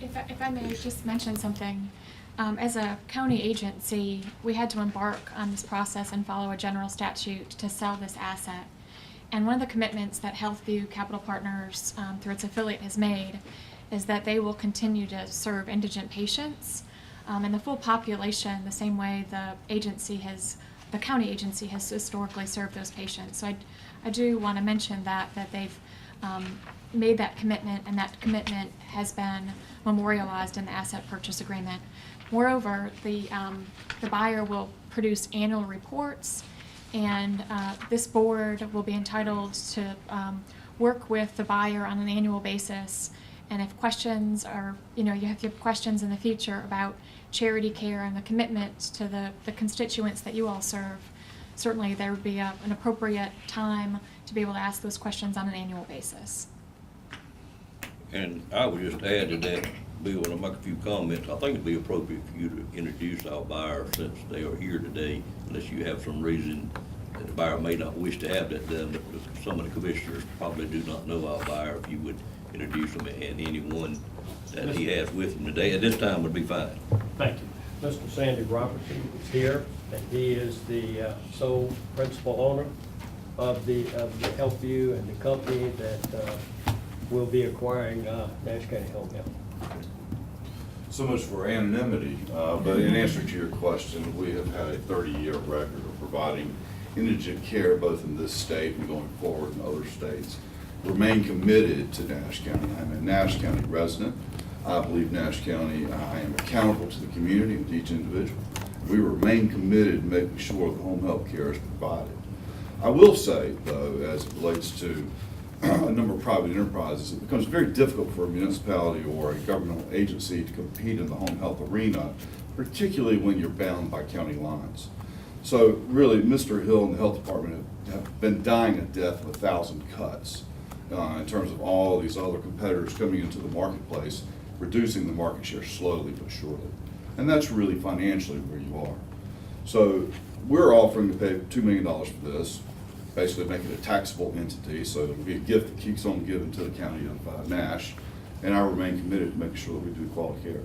If I may just mention something, as a county agency, we had to embark on this process and follow a general statute to sell this asset. And one of the commitments that Healthview Capital Partners, through its affiliate, has made is that they will continue to serve indigent patients and the full population the same way the county agency has historically served those patients. So I do want to mention that they've made that commitment, and that commitment has been memorialized in the asset purchase agreement. Moreover, the buyer will produce annual reports, and this board will be entitled to work with the buyer on an annual basis. And if questions are, you have questions in the future about charity care and the commitment to the constituents that you all serve, certainly there would be an appropriate time to be able to ask those questions on an annual basis. And I would just add to that, Bill, and I'll make a few comments. I think it'd be appropriate for you to introduce our buyer since they are here today, unless you have some reason that the buyer may not wish to have that done. But some of the commissioners probably do not know our buyer. If you would introduce them and anyone that he has with him today, at this time would be fine. Thank you. Mr. Sandy Robertson is here, and he is the sole principal owner of the Healthview and the company that will be acquiring Nash County Home Health. So much for anonymity, but in answer to your question, we have had a 30-year record of providing indigent care both in this state and going forward in other states. Remain committed to Nash County. I'm a Nash County resident. I believe Nash County, I am accountable to the community and to each individual. We remain committed to making sure that home health care is provided. I will say, though, as it relates to a number of private enterprises, it becomes very difficult for a municipality or a governmental agency to compete in the home health arena, particularly when you're bound by county lines. So really, Mr. Hill and the health department have been dying a death of 1,000 cuts in terms of all these other competitors coming into the marketplace, reducing the market share slowly but surely. And that's really financially where you are. So we're offering to pay $2 million for this, basically make it a taxable entity, so it'll be a gift that keeps on giving to the county of Nash, and I remain committed to making sure that we do quality care.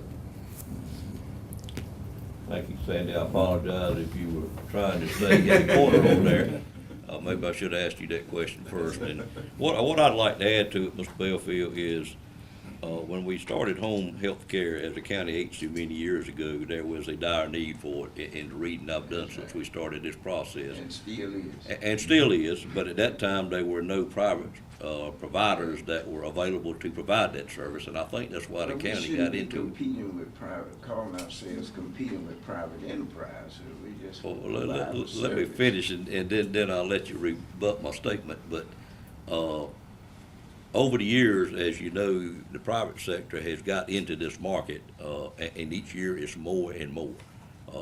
Thank you, Sandy. I apologize if you were trying to stay in the corner over there. Maybe I should have asked you that question first. And what I'd like to add to it, Mr. Belfield, is when we started home health care as a county agency many years ago, there was a dire need for it in the reading I've done since we started this process. And still is. And still is, but at that time, there were no private providers that were available to provide that service, and I think that's why the county got into it. Competing with private, calling ourselves competing with private enterprise. We just Well, let me finish, and then I'll let you rebut my statement. But over the years, as you know, the private sector has got into this market, and each year it's more and more.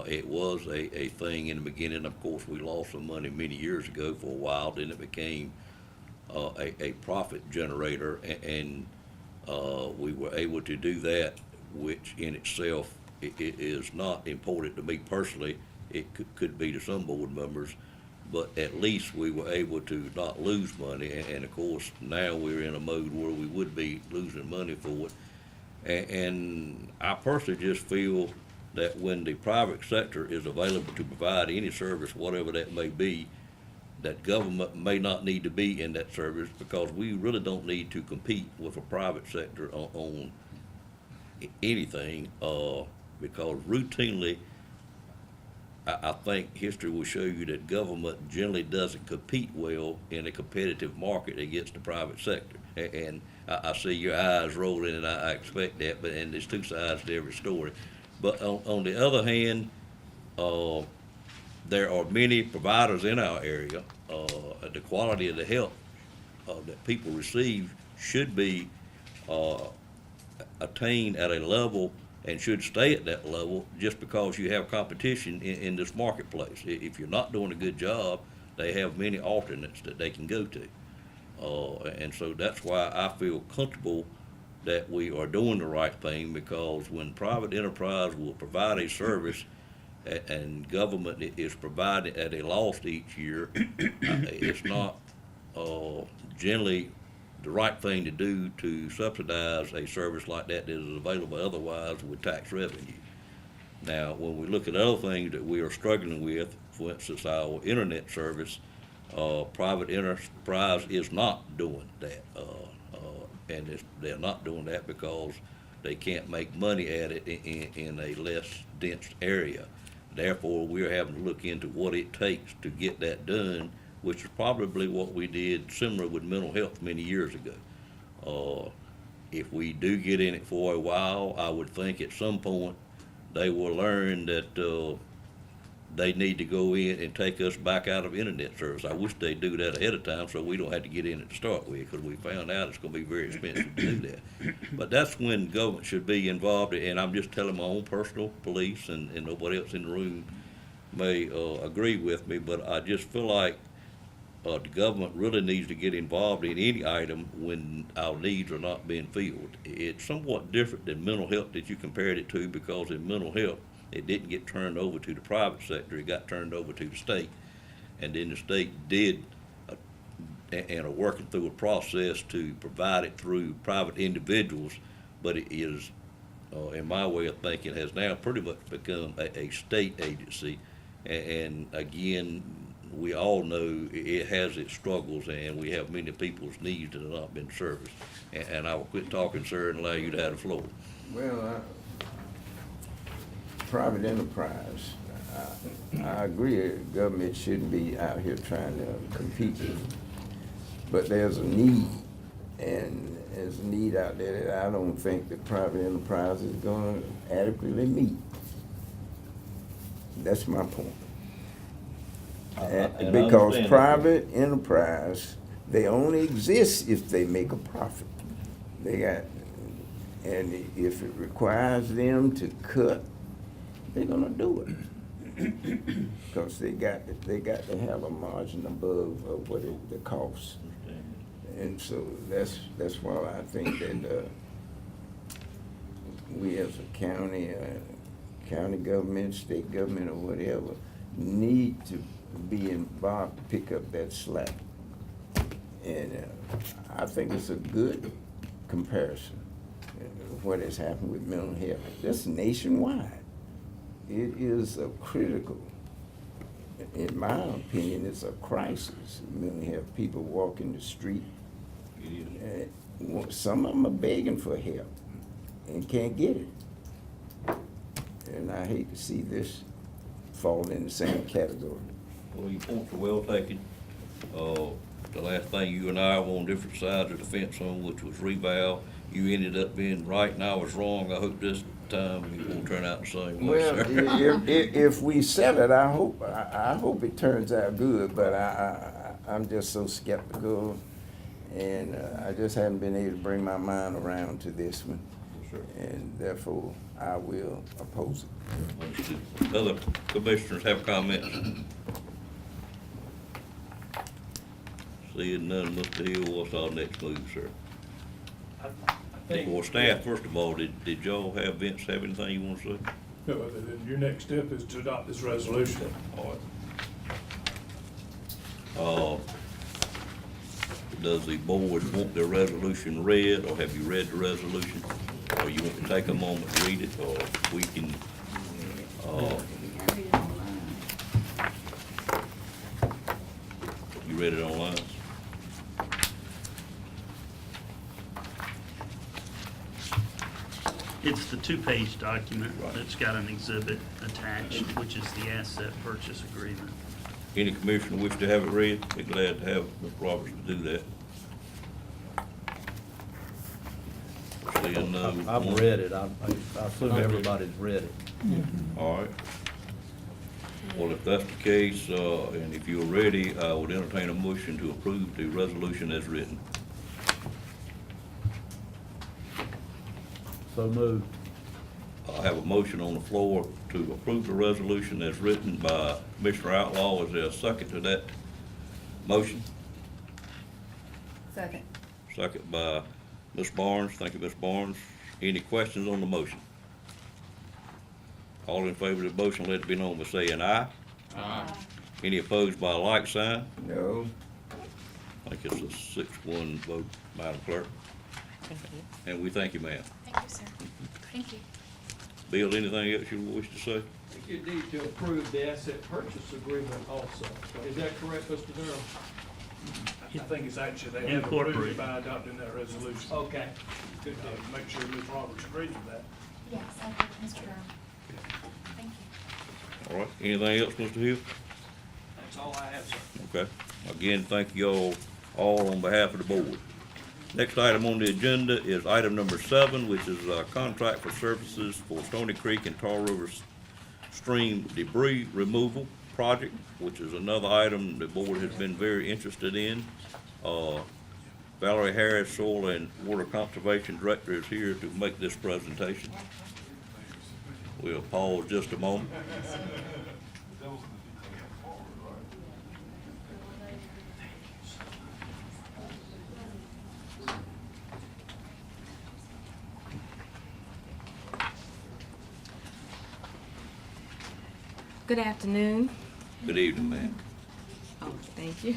It was a thing in the beginning. Of course, we lost some money many years ago for a while. Then it became a profit generator, and we were able to do that, which in itself it is not important to me personally. It could be to some board members, but at least we were able to not lose money. And of course, now we're in a mode where we would be losing money for it. And I personally just feel that when the private sector is available to provide any service, whatever that may be, that government may not need to be in that service, because we really don't need to compete with a private sector on anything, because routinely, I think history will show you that government generally doesn't compete well in a competitive market against the private sector. And I see your eyes rolling, and I expect that, and there's two sides to every story. But on the other hand, there are many providers in our area. The quality of the help that people receive should be attained at a level and should stay at that level, just because you have competition in this marketplace. If you're not doing a good job, they have many alternates that they can go to. And so that's why I feel comfortable that we are doing the right thing, because when private enterprise will provide a service and government is providing at a loss each year, it's not generally the right thing to do to subsidize a service like that that is available otherwise with tax revenue. Now, when we look at other things that we are struggling with, for instance, our internet service, private enterprise is not doing that. And they're not doing that because they can't make money at it in a less dense area. Therefore, we're having to look into what it takes to get that done, which is probably what we did similar with mental health many years ago. If we do get in it for a while, I would think at some point they will learn that they need to go in and take us back out of internet service. I wish they'd do that ahead of time so we don't have to get in it to start with, because we found out it's gonna be very expensive to do that. But that's when government should be involved, and I'm just telling my own personal beliefs, and nobody else in the room may agree with me, but I just feel like the government really needs to get involved in any item when our needs are not being filled. It's somewhat different than mental health that you compared it to, because in mental health, it didn't get turned over to the private sector, it got turned over to the state. And then the state did, and are working through a process to provide it through private individuals, but it is, in my way of thinking, has now pretty much become a state agency. And again, we all know it has its struggles, and we have many people's needs that have not been serviced. And I will quit talking, sir, and allow you to have the floor. Well, private enterprise, I agree, government shouldn't be out here trying to compete with it. But there's a need, and there's a need out there that I don't think the private enterprise is gonna adequately meet. That's my point. And I Because understand that. private enterprise, they only exist if they make a profit. And if it requires them to cut, they're gonna do it. Because they got to have a margin above of what the costs. And so that's why I think that we as a county government, state government, or whatever, need to be involved to pick up that slack. And I think it's a good comparison of what has happened with mental health. That's nationwide. It is a critical, in my opinion, it's a crisis. Mental health, people walking the street. Some of them are begging for help and can't get it. And I hate to see this fall in the same category. Well, your points are well taken. The last thing you and I were on different sides of the fence on, which was reval, you ended up being right and I was wrong. I hope this time it won't turn out the same way, Well, sir. if we sell it, I hope it turns out good, but I'm just so skeptical, and I just haven't been able to bring my mind around to this one. Sure. And therefore, I will oppose it. Other commissioners have comments? Seeing none, Mr. Hill, what's our next move, sir? Well, staff, first of all, did y'all have, Vince, have anything you want to say? No, other than your next step is to adopt this resolution. All right. Does the board want the resolution read, or have you read the resolution? Or you want to take a moment to read it, or we can, you read it online? It's the two-page document that's got an exhibit attached, which is the asset purchase agreement. Any commissioner wish to have it read? Be glad to have Mr. Roberts to do that. Seeing none. I've read it. I assume everybody's read it. All right. Well, if that's the case, and if you're ready, I would entertain a motion to approve the resolution as written. So moved. I have a motion on the floor to approve the resolution as written by Commissioner Outlaw. Is there a second to that motion? Second. Second by Ms. Barnes. Thank you, Ms. Barnes. Any questions on the motion? All in favor of the motion, let it be known by saying aye. Aye. Any opposed by a like sign? No, I think it's a 6-1 vote, Madam Clerk. And we thank you, ma'am. Thank you, sir. Thank you. Bill, anything else you wish to say? I think you need to approve the asset purchase agreement also. Is that correct, Mr. Durham? I think it's actually, they have Incorporate. approved it by adopting that resolution. Okay. Good to make sure Ms. Roberts agrees with that. Yes, I agree with Mr. Durham. Thank you. All right, anything else, Mr. Hill? That's all I have, sir. Okay. Again, thank you all on behalf of the board. Next item on the agenda is item number 7, which is a contract for services for Stony Creek and Tar River Stream debris removal project, which is another item the board has been very interested in. Valerie Harris, Soil and Water Conservation Director, is here to make this presentation. We'll pause just a moment. Good afternoon. Good evening, ma'am. Oh, thank you.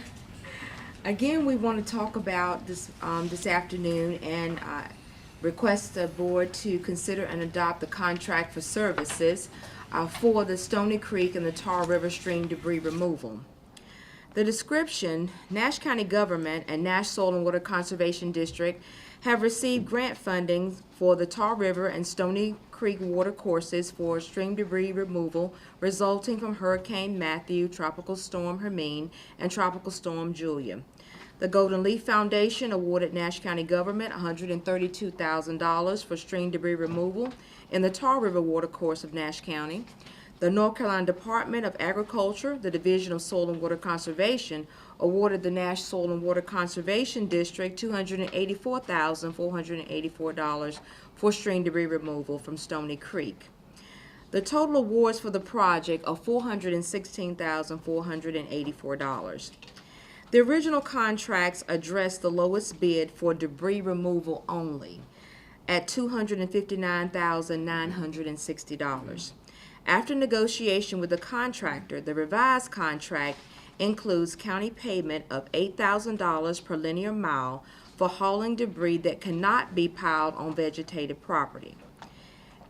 Again, we want to talk about this this afternoon and request the board to consider and adopt the contract for services for the Stony Creek and the Tar River Stream debris removal. The description: Nash County Government and Nash Soil and Water Conservation District have received grant funding for the Tar River and Stony Creek water courses for stream debris removal resulting from Hurricane Matthew, Tropical Storm Hermine, and Tropical Storm Julia. The Golden Leaf Foundation awarded Nash County Government $132,000 for stream debris removal in the Tar River watercourse of Nash County. The North Carolina Department of Agriculture, the Division of Soil and Water Conservation, awarded the Nash Soil and Water Conservation District $284,484 for stream debris removal from Stony Creek. The total awards for the project are $416,484. The original contracts addressed the lowest bid for debris removal only at $259,960. After negotiation with the contractor, the revised contract includes county payment of $8,000 per linear mile for hauling debris that cannot be piled on vegetated property.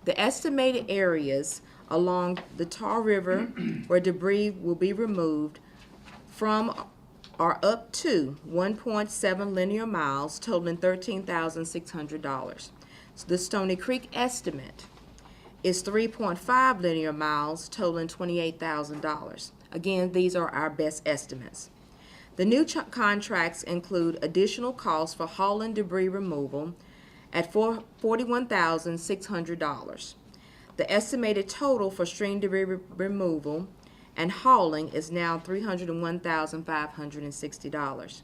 The estimated areas along the Tar River where debris will be removed from are up to 1.7 linear miles, totaling $13,600. So the Stony Creek estimate is 3.5 linear miles, totaling $28,000. Again, these are our best estimates. The new contracts include additional costs for hauling debris removal at $41,600. The estimated total for stream debris removal and hauling is now $301,560.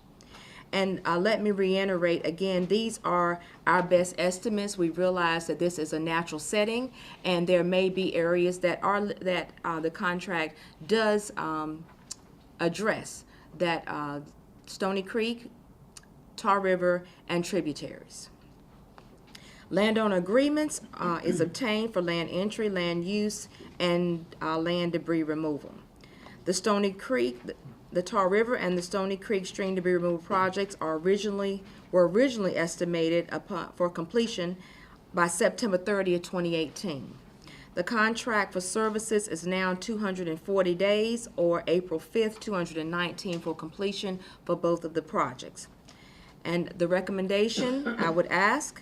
And let me reiterate again, these are our best estimates. We realize that this is a natural setting, and there may be areas that the contract does address, that Stony Creek, Tar River, and tributaries. Landowner agreements is obtained for land entry, land use, and land debris removal. The Stony Creek, the Tar River, and the Stony Creek stream debris removal projects were originally estimated for completion by September 30th, 2018. The contract for services is now 240 days, or April 5th, 2019, for completion for both of the projects. And the recommendation, I would ask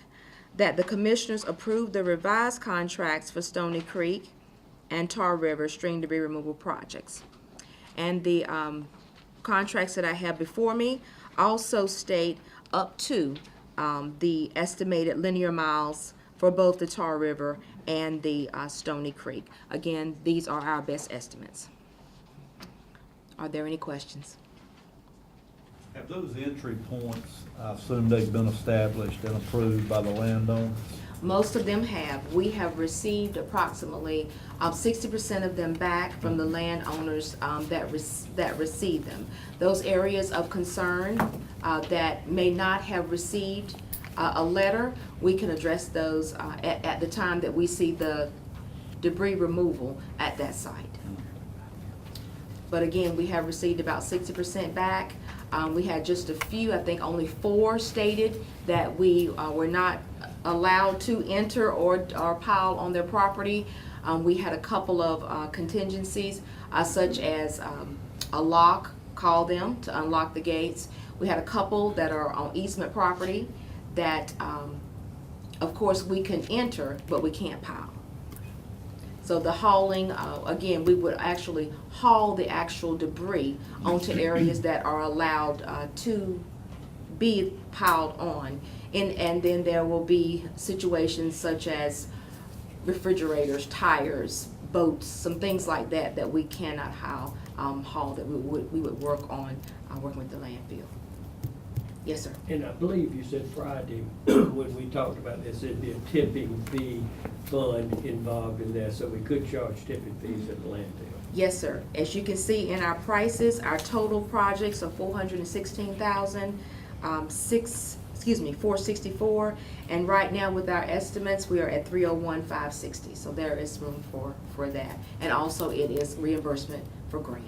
that the commissioners approve the revised contracts for Stony Creek and Tar River stream debris removal projects. And the contracts that I have before me also state up to the estimated linear miles for both the Tar River and the Stony Creek. Again, these are our best estimates. Are there any questions? Have those entry points, I assume they've been established and approved by the landowner? Most of them have. We have received approximately 60% of them back from the landowners that received them. Those areas of concern that may not have received a letter, we can address those at the time that we see the debris removal at that site. But again, we have received about 60% back. We had just a few, I think only 4 stated that we were not allowed to enter or pile on their property. We had a couple of contingencies, such as a lock, call them to unlock the gates. We had a couple that are on easement property that, of course, we can enter, but we can't pile. So the hauling, again, we would actually haul the actual debris onto areas that are allowed to be piled on. And then there will be situations such as refrigerators, tires, boats, some things like that that we cannot haul, that we would work on, working with the landfill. Yes, sir. And I believe you said Friday, when we talked about this, there'd be a tipping fee fund involved in that, so we could charge tipping fees at the landfill. Yes, sir. As you can see in our prices, our total projects are $464, and right now with our estimates, we are at $301,560. So there is room for that, and also it is reimbursement for grant.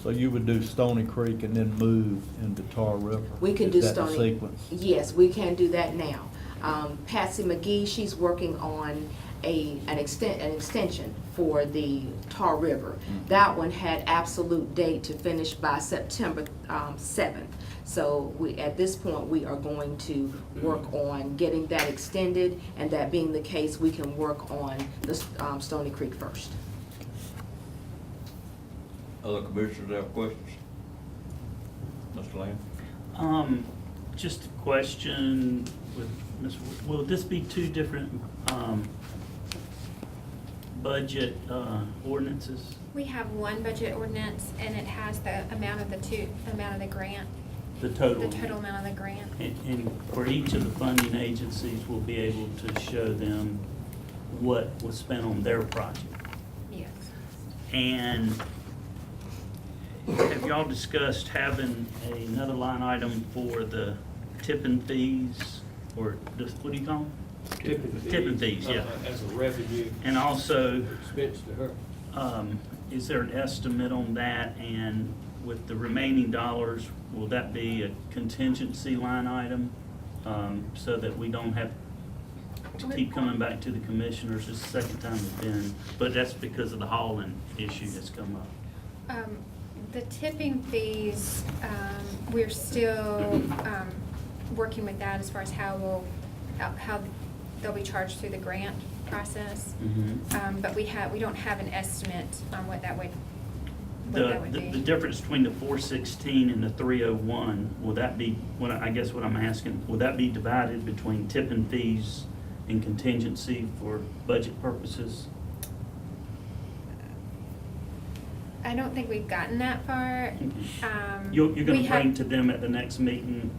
So you would do Stony Creek and then move into Tar River? We can do Is that the Stony. sequence? Yes, we can do that now. Patsy McGee, she's working on an extension for the Tar River. That one had absolute date to finish by September 7th. So at this point, we are going to work on getting that extended, and that being the case, we can work on the Stony Creek first. Other commissioners have questions? Mr. Lamb? Just a question with Ms. Will this be 2 different, budget, ordinances? We have one budget ordinance, and it has the amount of the grant, The total? the total amount of the grant. And for each of the funding agencies, we'll be able to show them what was spent on their project. Yes. And have y'all discussed having another line item for the tipping fees, or what do you call them? Tipping fees, yeah. As a revenue And also, expense to her. is there an estimate on that? And with the remaining dollars, will that be a contingency line item? So that we don't have to keep coming back to the commissioners? It's the second time it's been, but that's because of the hauling issue that's come up. The tipping fees, we're still working with that as far as how they'll be charged through the grant process. But we don't have an estimate on what that would be. The difference between the 416 and the 301, will that be, what I'm asking, will that be divided between tipping fees and contingency for budget purposes? I don't think we've gotten that far. You're we gonna have bring to them at the next meeting?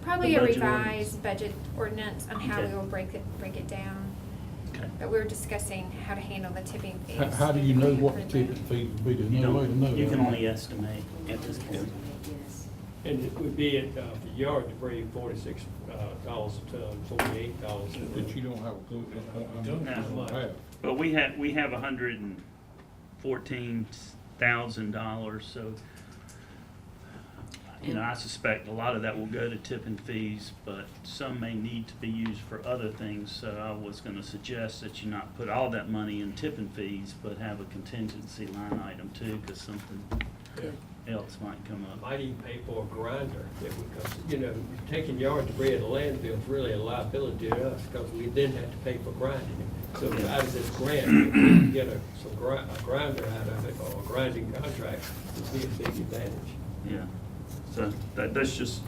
probably the a budget revised budget ordinance on how Okay. we will break it down. Okay. But we're discussing how to handle the tipping fees. How do you know what the tipping fees would be? There's You no way to know. don't, you can that. only estimate at this point. And it would be at, for yard debris, $46 a ton, $48. But you don't have a clue. No. But we have $114,000, so, I suspect a lot of that will go to tipping fees, but some may need to be used for other things, so I was gonna suggest that you not put all that money in tipping fees, but have a contingency line item too, cause something else might come up. Might even pay for a grinder, because, taking yard debris at a landfill is really a liability to us, because we then have to pay for grinding it. So out of this grant, if we can get a grinder out of it, or a grinding contract, would be a big advantage. Yeah, so that's just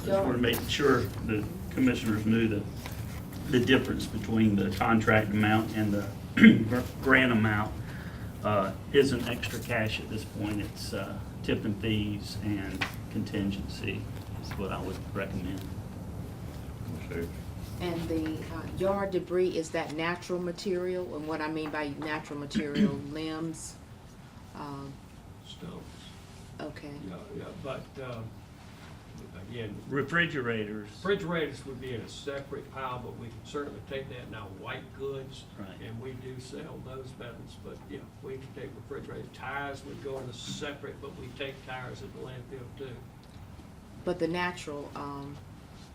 want to make sure the commissioners knew the difference between the contract amount and the grant amount isn't extra cash at this point. It's tipping fees and contingency is what I would recommend. And the yard debris is that natural material, and what I mean by natural material, limbs. Stones. Okay. Yeah, but, Yeah, Refrigerators, refrigerators would be in a separate pile, but we can certainly take that in our white goods. Right. And we do sell those methods, but yeah, we can take refrigerators. Tires would go in a separate, but we take tires at the landfill too. But the natural,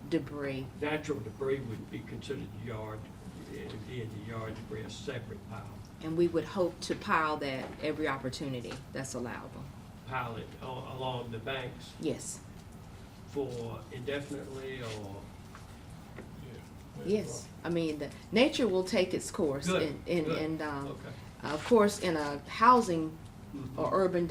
debris, Natural debris would be considered yard, it'd be in the yard debris, a separate pile. and we would hope to pile that every opportunity that's allowable. Pile it along the banks Yes, for indefinitely or? yes. I mean, the nature will take its course. Good, And, good. and, Okay. of course, in a housing or urban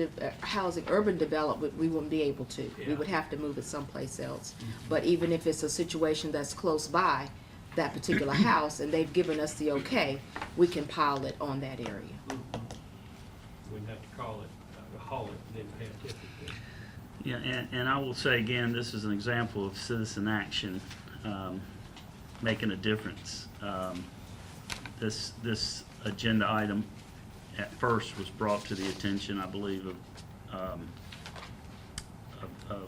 development, we wouldn't be able to. We Yeah. would have to move it someplace else. But even if it's a situation that's close by that particular house and they've given us the okay, we can pile it on that area. We'd have to call it, haul it, and then pay a ticket. yeah, and I will say again, this is an example of citizen action, making a difference. This agenda item at first was brought to the attention, I believe, of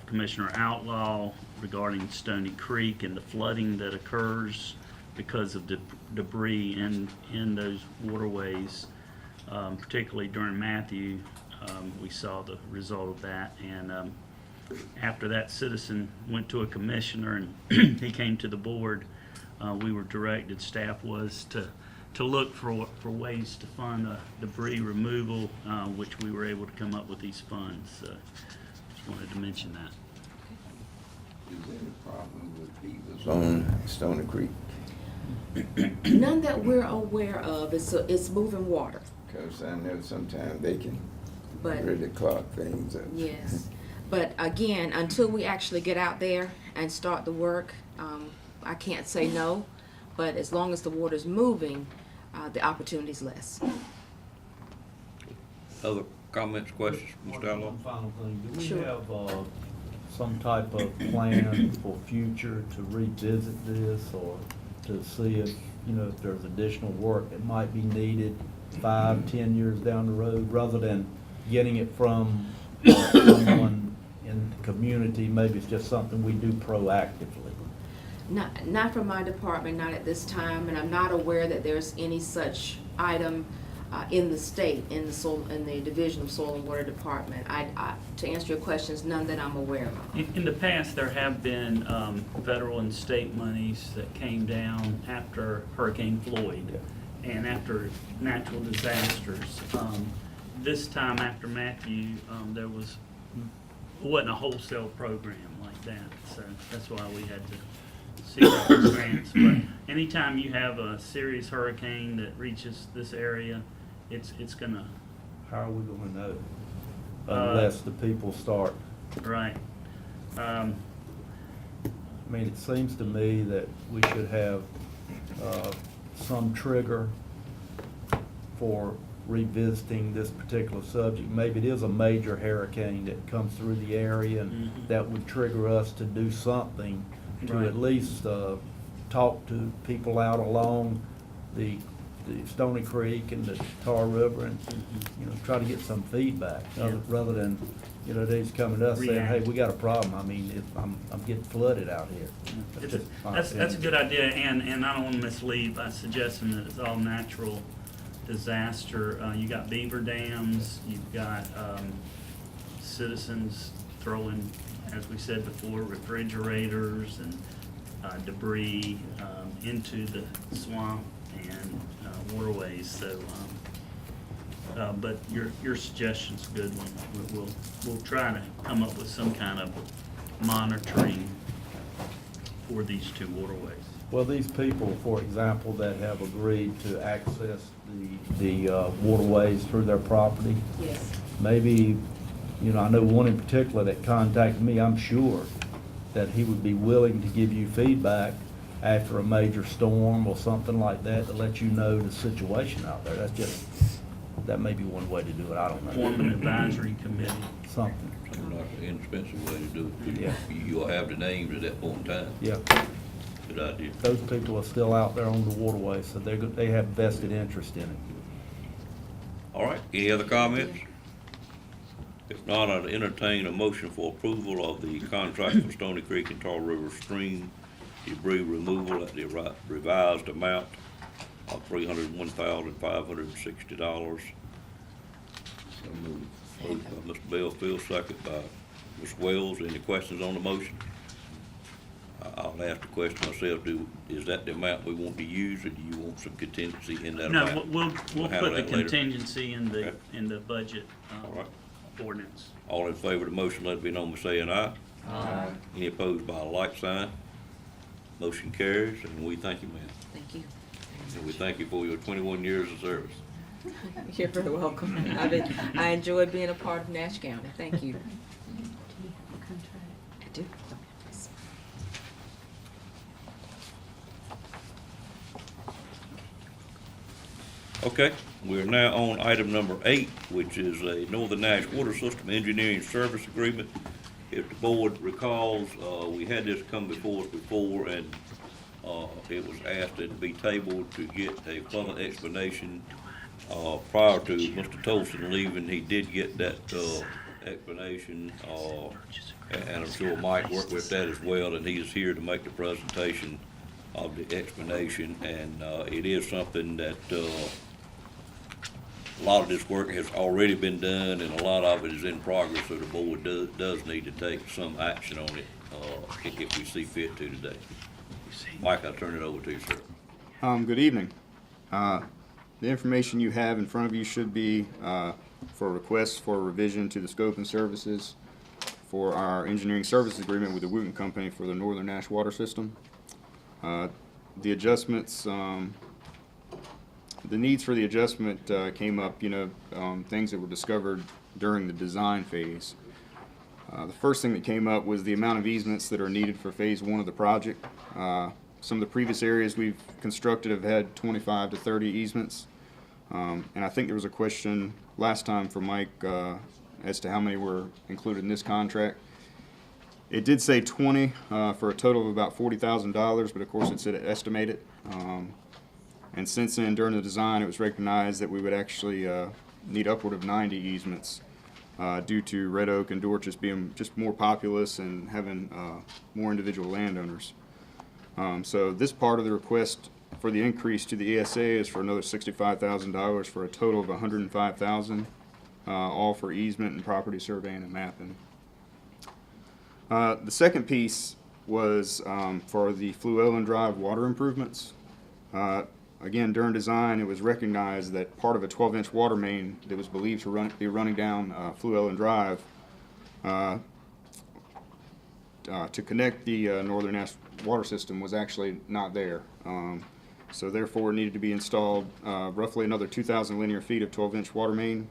Commissioner Outlaw regarding Stony Creek and the flooding that occurs because of debris in those waterways, particularly during Matthew. We saw the result of that, and after that citizen went to a commissioner and he came to the board, we were directed, staff was to look for ways to fund debris removal, which we were able to come up with these funds. Just wanted to mention that. Is there any problem with beavers on Stony Creek? None that we're aware of. It's moving water. Because I know sometimes they can But really clog things up. yes, but again, until we actually get out there and start the work, I can't say no. But as long as the water's moving, the opportunity's less. Other comments, questions, Mr. Outlaw? One final thing, do we Sure. have, some type of plan for future to revisit this or to see if, if there's additional work that might be needed 5, 10 years down the road, rather than getting it from someone in the community? Maybe it's just something we do proactively. Not from my department, not at this time, and I'm not aware that there's any such item in the state, in the Division of Soil and Water Department. To answer your questions, none that I'm aware of. In the past, there have been federal and state monies that came down after Hurricane Floyd and after natural disasters. This time after Matthew, there wasn't a wholesale program like that, so that's why we had to seek out those grants. But anytime you have a serious hurricane that reaches this area, it's gonna. How are we gonna know? Unless the people start. Right. I mean, it seems to me that we should have some trigger for revisiting this particular subject. Maybe it is a major hurricane that comes through the area and that would trigger us to do something to Right. at least talk to people out along the Stony Creek and the Tar River and, try to get some feedback rather than, they just coming to us saying, hey, React. we got a problem. I mean, I'm getting flooded out here. just my That's a opinion. good idea, and I don't want to mislead by suggesting that it's all natural disaster. You got beaver dams, you've got citizens throwing, as we said before, refrigerators and debris into the swamp and waterways. So, but your suggestion's a good one. We'll try to come up with some kind of monitoring for these two waterways. Well, these people, for example, that have agreed to access the waterways through their property, Yes. maybe, I know one in particular that contacted me. I'm sure that he would be willing to give you feedback after a major storm or something like that to let you know the situation out there. That may be one way to do it. I don't know. Form an advisory committee. Something. Seems like an inexpensive way to do it. Yeah. You'll have the names at that point in time. Yeah. Good idea. Those people are still out there on the waterway, so they have vested interest in it. All right, any other comments? If not, I'd entertain a motion for approval of the contract for Stony Creek and Tar River stream debris removal at the revised amount of $301,560. Moved by Mr. Bellfield, second by Ms. Wells. Any questions on the motion? I'll ask the question myself. Is that the amount we want to use, or do you want some contingency in that No, amount? we'll handle put the that later. contingency in the, Okay. in the budget, All right. ordinance. All in favor of the motion, let it be known by saying aye. Aye. Any opposed by a like sign? Motion carries, and we thank you, ma'am. Thank you. And we thank you for your 21 years of service. You're very welcome. I enjoy being a part of Nash County. Thank you. I do. Okay, we're now on item number 8, which is a Northern Nash Water System Engineering Service Agreement. If the board recalls, we had this come before us before, and it was asked that it be tabled to get a further explanation. Prior to Mr. Tolson leaving, he did get that explanation, and I'm sure Mike worked with that as well, and he is here to make the presentation of the explanation, and it is something that a lot of this work has already been done, and a lot of it is in progress, so the board does need to take some action on it if we see fit to today. Mike, I'll turn it over to you, sir. Good evening. The information you have in front of you should be for requests for revision to the scope and services for our engineering services agreement with the Wooten Company for the Northern Nash Water System. The adjustments, the needs for the adjustment came up, things that were discovered during the design phase. The first thing that came up was the amount of easements that are needed for phase 1 of the project. Some of the previous areas we've constructed have had 25 to 30 easements. And I think there was a question last time from Mike as to how many were included in this contract. It did say 20 for a total of about $40,000, but of course it said estimated. And since then, during the design, it was recognized that we would actually need upward of 90 easements due to Red Oak and Dorchester being just more populous and having more individual landowners. So this part of the request for the increase to the ESA is for another $65,000 for a total of $105,000, all for easement and property surveying and mapping. The second piece was for the Fluellen Drive water improvements. Again, during design, it was recognized that part of a 12-inch water main that was believed to be running down Fluellen Drive to connect the Northern Nash water system was actually not there. So therefore, it needed to be installed roughly another 2,000 linear feet of 12-inch water main.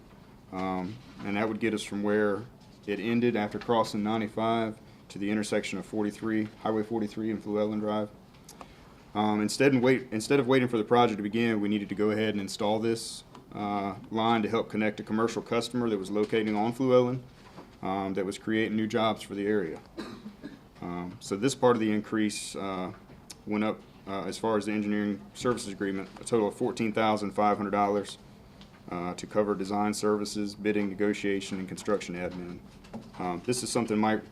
And that would get us from where it ended after crossing 95 to the intersection of Highway 43 and Fluellen Drive. Instead of waiting for the project to begin, we needed to go ahead and install this line to help connect a commercial customer that was locating on Fluellen that was creating new jobs for the area. So this part of the increase went up as far as the engineering services agreement, a total of $14,500 to cover design services, bidding, negotiation, and construction admin. This is something Mike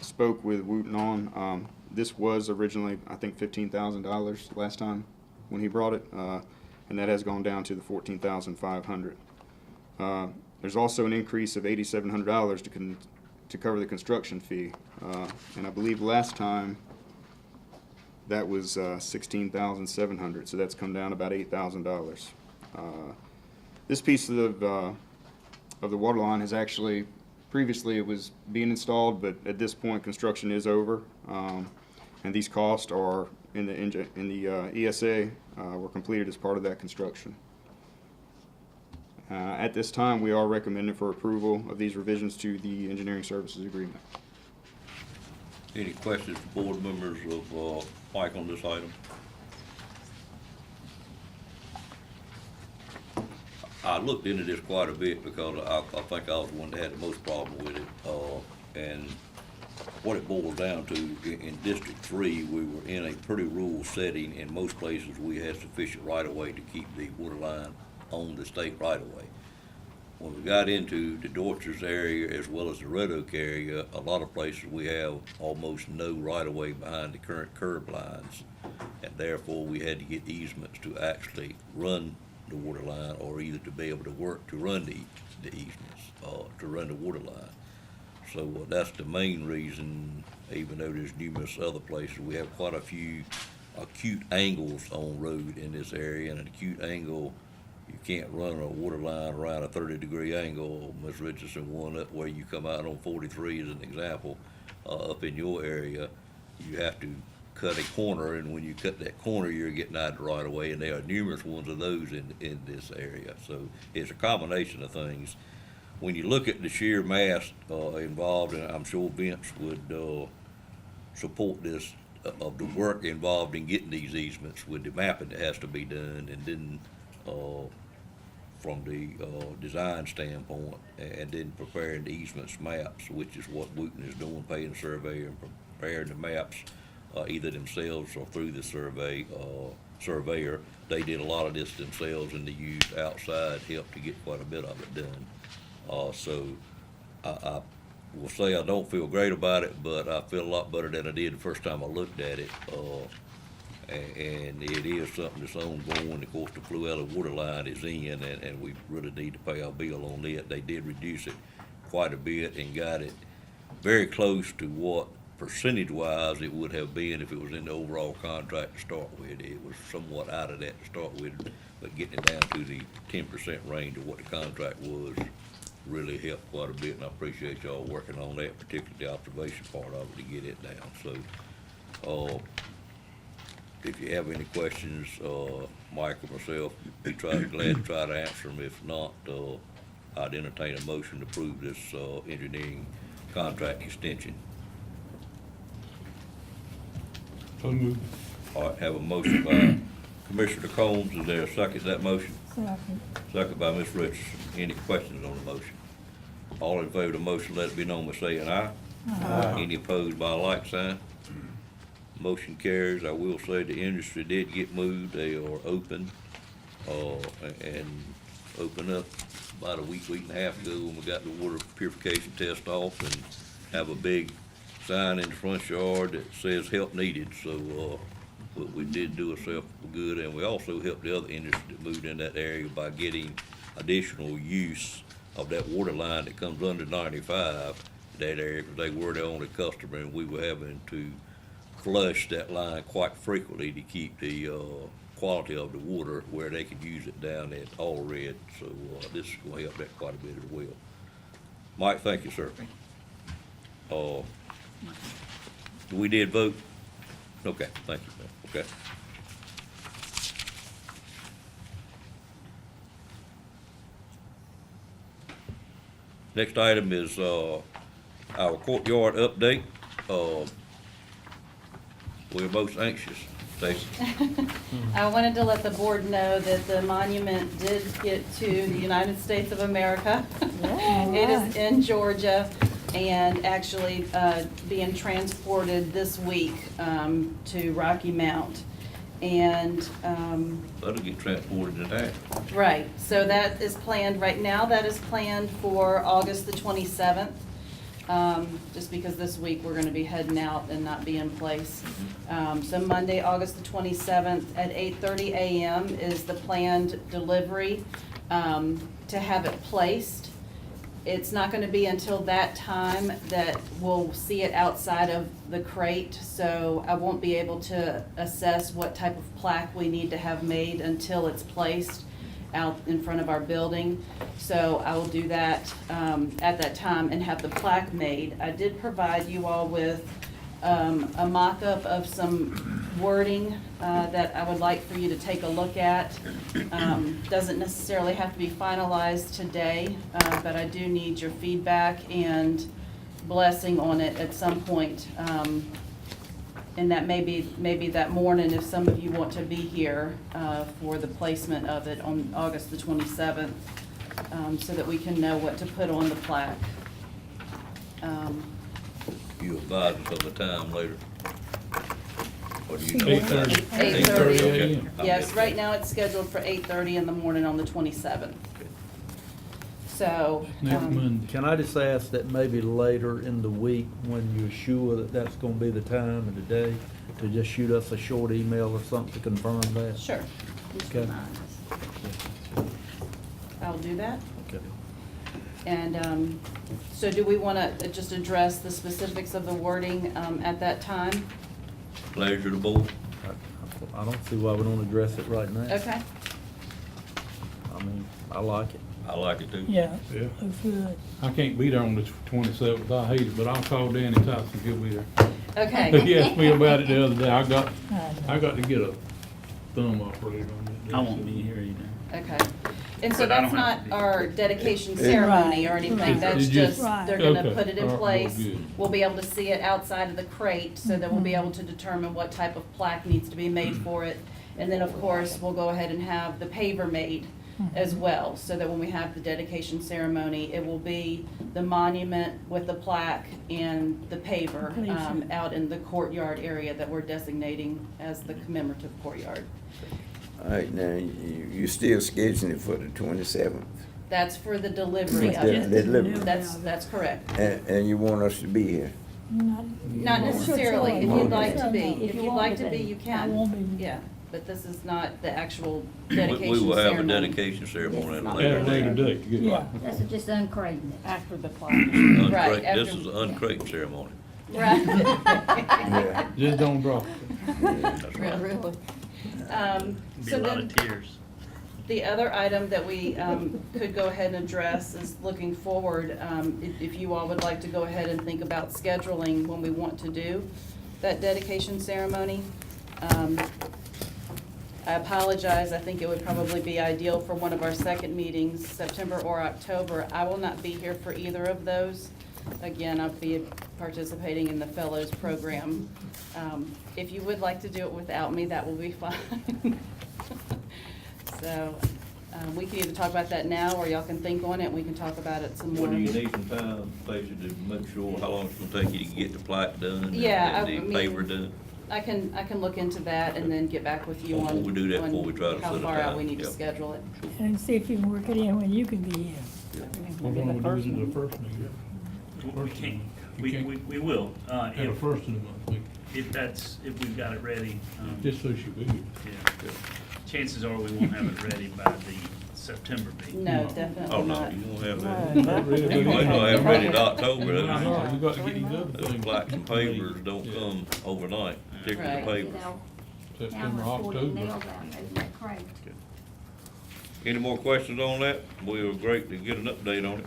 spoke with Wooten on. This was originally, I think, $15,000 last time when he brought it, and that has gone down to the $14,500. There's also an increase of $8,700 to cover the construction fee, and I believe last time that was $16,700, so that's come down about $8,000. This piece of the water line has actually, previously it was being installed, but at this point construction is over, and these costs are in the ESA were completed as part of that construction. At this time, we are recommending for approval of these revisions to the engineering services agreement. Any questions from board members of Mike on this item? I looked into this quite a bit because I think I was the one that had the most problem with it. And what it boils down to, in District 3, we were in a pretty rural setting. In most places, we had sufficient right-of-way to keep the water line on the state right-of-way. when we got into the Dorchers area as well as the Red Oak area, a lot of places we have almost no right-of-way behind the current curb lines. And therefore, we had to get easements to actually run the water line, or either to be able to work to run the easements, to run the water line. So that's the main reason, even though there's numerous other places, we have quite a few acute angles on road in this area. And an acute angle, you can't run a water line around a 30-degree angle. Ms. Richardson, one up where you come out on 43 as an example, up in your area, you have to cut a corner, and when you cut that corner, you're getting out the right of way, and there are numerous ones of those in this area. So it's a combination of things. When you look at the sheer mass involved, and I'm sure Vince would support this, of the work involved in getting these easements with the mapping that has to be done, and then from the design standpoint, and then preparing the easements maps, which is what Wooten is doing, paying the surveyor and preparing the maps, either themselves or through the surveyor. They did a lot of this themselves, and they used outside help to get quite a bit of it done. So I will say I don't feel great about it, but I feel a lot better than I did the first time I looked at it. And it is something that's ongoing. Of course, the Fluella water line is in, and we really need to pay our bill on it. They did reduce it quite a bit and got it very close to what percentage-wise it would have been if it was in the overall contract to start with. It was somewhat out of that to start with, but getting it down to the 10% range of what the contract was really helped quite a bit, and I appreciate y'all working on that, particularly the observation part of it, to get it down. So, if you have any questions, Mike or myself, be glad to try to answer them. If not, I'd entertain a motion to approve this engineering contract extension. So moved. All right, have a motion by Commissioner Combs. Is there a second to that motion? Second. Second by Ms. Richardson. Any questions on the motion? All in favor of the motion, let it be known by saying aye. Aye. Any opposed by a like sign? Motion carries. I will say the industry did get moved. They are open, and opened up about a week and a half ago when we got the water purification test off, and have a big sign in the front yard that says help needed. So, but we did do ourselves good, and we also helped the other industry that moved in that area by getting additional use of that water line that comes under 95, that area, because they were the only customer, and we were having to flush that line quite frequently to keep the quality of the water where they could use it down at All Red. So this is going to help that quite a bit as well. Mike, thank you, sir. We did vote? Okay, thank you, man. Okay. Next item is our courtyard update. We're most anxious. Stacy? I wanted to let the board know that the monument did get to the United States of America. It is in Georgia and actually being transported this week to Rocky Mount. And That'll get transported to that. right, so that is planned, right now that is planned for August the 27th. Just because this week we're gonna be heading out and not be in place. So Monday, August the 27th at 8:30 a.m. is the planned delivery to have it placed. It's not gonna be until that time that we'll see it outside of the crate, so I won't be able to assess what type of plaque we need to have made until it's placed out in front of our building. So I will do that at that time and have the plaque made. I did provide you all with a mock-up of some wording that I would like for you to take a look at. Doesn't necessarily have to be finalized today, but I do need your feedback and blessing on it at some point. And that maybe that morning, if some of you want to be here for the placement of it on August the 27th, so that we can know what to put on the plaque. You advise us of the time later. Or do you know? 8:30. 8:30. Okay. Yes, right now it's scheduled for 8:30 in the morning on the 27th. So, Can I just ask that maybe later in the week, when you're sure that that's gonna be the time and the day, to just shoot us a short email or something to confirm that? sure. Okay. I'll do that. Okay. And so do we want to just address the specifics of the wording at that time? Pleasure of the board. I don't see why we don't address it right now. Okay. I mean, I like it. I like it too. Yeah, Yeah. looks good. I can't be there on the 27th. I hate it, but I'll call Danny Tyson. He'll be there. Okay. He asked me about it the other day. I got to get a thumb operated on that. I won't be here either. Okay. And so But I that's don't have not to be. our dedication ceremony or anything, Right. that's It's just- just, they're gonna Okay. put it in All right, place. well, good. We'll be able to see it outside of the crate, so that we'll be able to determine what type of plaque needs to be made for it. And then, of course, we'll go ahead and have the paver made as well, so that when we have the dedication ceremony, it will be the monument with the plaque and the paver out in the courtyard area that we're designating as the commemorative courtyard. All right, now, you still scheduling it for the 27th? That's for the delivery of The it. delivery. That's correct. And you want us to be here? Not necessarily, if you'd like to be. If you'd like to be, you I can. won't be. Yeah, but this is not the actual We dedication will have a ceremony. dedication ceremony at a At later a later date. date. Good. Yeah. That's just uncrating it. After the plaque. Uncrate- Right, This after- is an uncrate ceremony. Right. Yeah. Just don't drop it. That's right. Really. Be So a lot then, of tears. the other item that we could go ahead and address is looking forward, if you all would like to go ahead and think about scheduling when we want to do that dedication ceremony. I apologize, I think it would probably be ideal for one of our second meetings, September or October. I will not be here for either of those. Again, I'll be participating in the Fellows Program. If you would like to do it without me, that will be fine. So, we can either talk about that now, or y'all can think on it, and we can talk about it some more. Well, do you need some time, Stacy, to make sure how long it's gonna take you to get the plaque done? and- Yeah, and I the mean, paper done? I can look into that and then get back with you We'll on, do that on before we try to how set a far out time. we need to Yep. schedule it. And see if you can work it in when you can be here. We're gonna do it in the first meeting. We can, You can't- we will. At the first of the month, If we've got it ready. just so she be here. Yeah. Chances are we won't have it ready by the September meeting. No, definitely Oh, no, not. you won't have that. Not really, but You might not have it ready in Well, October. no, you got to get these other Those things. plaques and papers don't come overnight, particularly the Right. papers. September, October. Any more questions on that? We were great to get an update on it.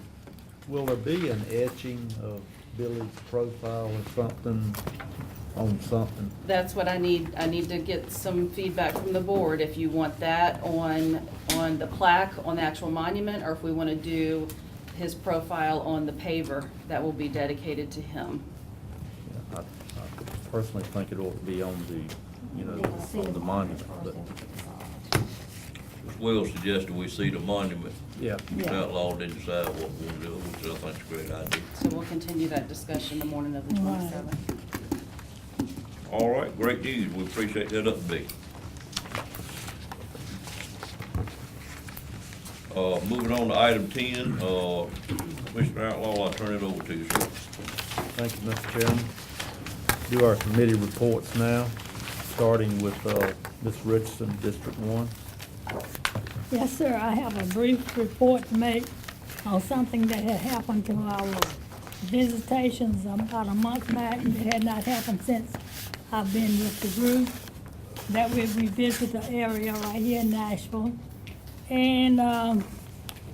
Will there be an etching of Billy's profile or something on something? That's what I need. I need to get some feedback from the board, if you want that on the plaque, on the actual monument, or if we want to do his profile on the paver that will be dedicated to him. I personally think it ought to be on the, on the monument, but, Will suggested we see the monument. yeah. Outlaw did decide what we're gonna do, which I think is a great idea. So we'll continue that discussion the morning of the 27th. All right, great news. We appreciate that update. Moving on to item 10, Mr. Outlaw, I'll turn it over to you, sir. Thank you, Mr. Chairman. Do our committee reports now, starting with Ms. Richardson, District 1. Yes, sir, I have a brief report to make on something that had happened to our visitations about a month back. It had not happened since I've been with the group. That we visited the area right here in Nashville. And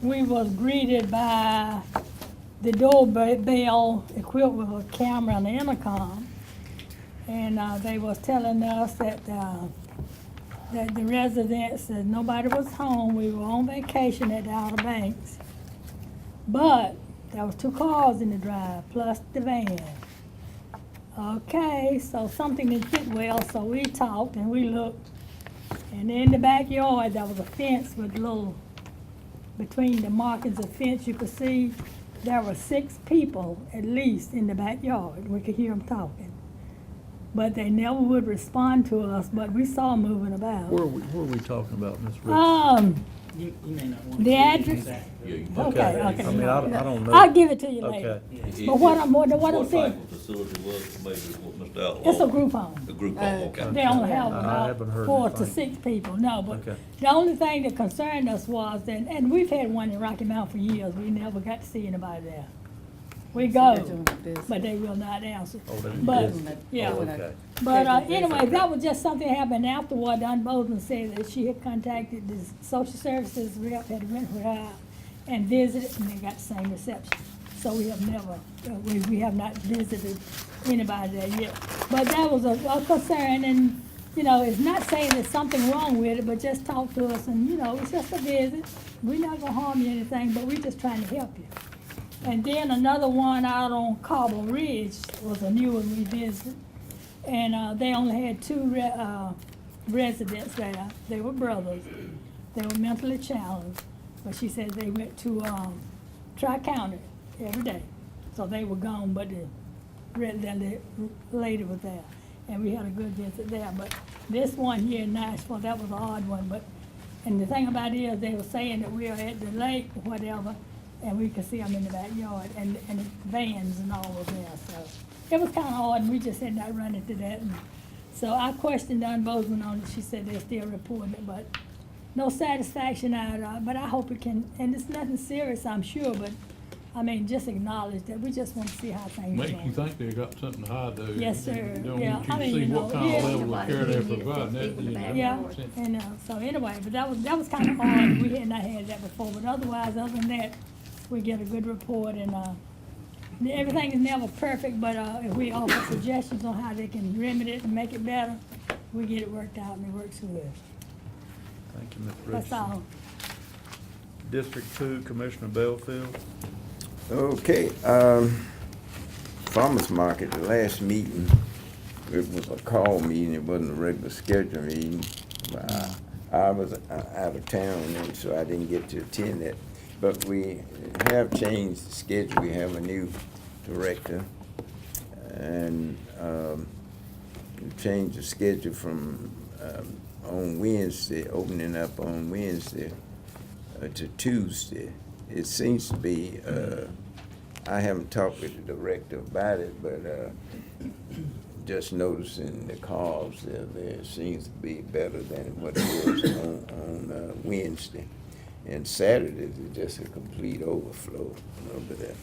we was greeted by the doorbell equipped with a camera and an intercom. And they was telling us that the residents, that nobody was home. We were on vacation at the Outer Banks. But there was 2 cars in the drive, plus the van. Okay, so something didn't fit well, so we talked and we looked. And in the backyard, there was a fence with between the markings of fence, you could see there were 6 people at least in the backyard. We could hear them talking. but they never would respond to us, but we saw them moving about. Where are we talking about, Ms. Richardson? You may not want to. The address, Yeah, you okay, I okay. mean, I don't know. I'll give it to you later. Okay. But what I'm What saying, type of facility was it, maybe what Mr. Outlaw? it's a group home. A group home, okay. They only have I haven't about heard 4 to anything. 6 people, no, but Okay. the only thing that concerned us was that, and we've had one in Rocky Mount for years, we never got to see anybody there. We go, but they will not answer. Oh, they But, did. yeah. Oh, okay. But anyway, that was just something that happened afterward. Don Bozeman said that she had contacted the social services rep, had went with her and visited, and they got the same reception. So we have never, we have not visited anybody there yet. But that was a concern, and, you know, it's not saying there's something wrong with it, but just talk to us, and, you know, it's just a visit. We're not gonna harm you or anything, but we're just trying to help you. And then another one out on Cobble Ridge was a new one we visited. And they only had 2 residents there. They were brothers. They were mentally challenged. But she said they went to Tri-County every day. So they were gone, but the lady was there. And we had a good visit there. But this one here in Nashville, that was an odd one. And the thing about it is, they were saying that we are at the lake or whatever, and we could see them in the backyard, and the vans and all was there, so. It was kinda odd, and we just had not run into that, and so I questioned Don Bozeman on it, she said they're still reporting it, but no satisfaction out of it, but I hope it can, and it's nothing serious, I'm sure, but, I mean, just acknowledge that, we just want to see how things go. Makes you think they got something to hide though. Yes, sir. You don't Yeah, want you I to mean, see you know, what kind of yeah. level of care they're providing, that, you know. Yeah, and, so anyway, but that was kind of odd, we had not had that before, but otherwise, other than that, we get a good report, and, everything is never perfect, but, if we offer suggestions on how they can remedy it and make it better, we get it worked out, and it works good. Thank you, Ms. Richardson. That's all. District 2, Commissioner Belfield. Okay, farmer's market, the last meeting, it was a call meeting, it wasn't a regular scheduled meeting. I was out of town, and so I didn't get to attend it. But we have changed the schedule, we have a new director, and we changed the schedule from on Wednesday, opening up on Wednesday to Tuesday. It seems to be, I haven't talked with the director about it, but just noticing the calls there seems to be better than what it was on Wednesday. And Saturdays is just a complete overflow over there.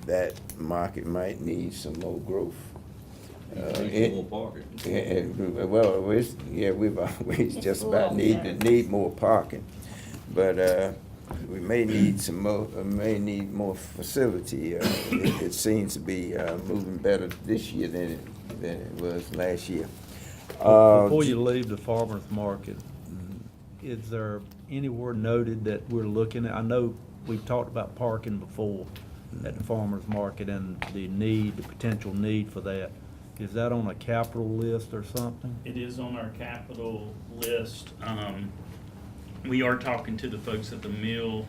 That market might need some more growth. Need some more parking. Well, we've always just about need more parking, but we may need some more. May need more facility. It seems to be moving better this year than it was last year. Before you leave the farmer's market, is there anywhere noted that we're looking at? I know we've talked about parking before at the farmer's market and the potential need for that. Is that on a capital list or something? It is on our capital list. We are talking to the folks at the mill,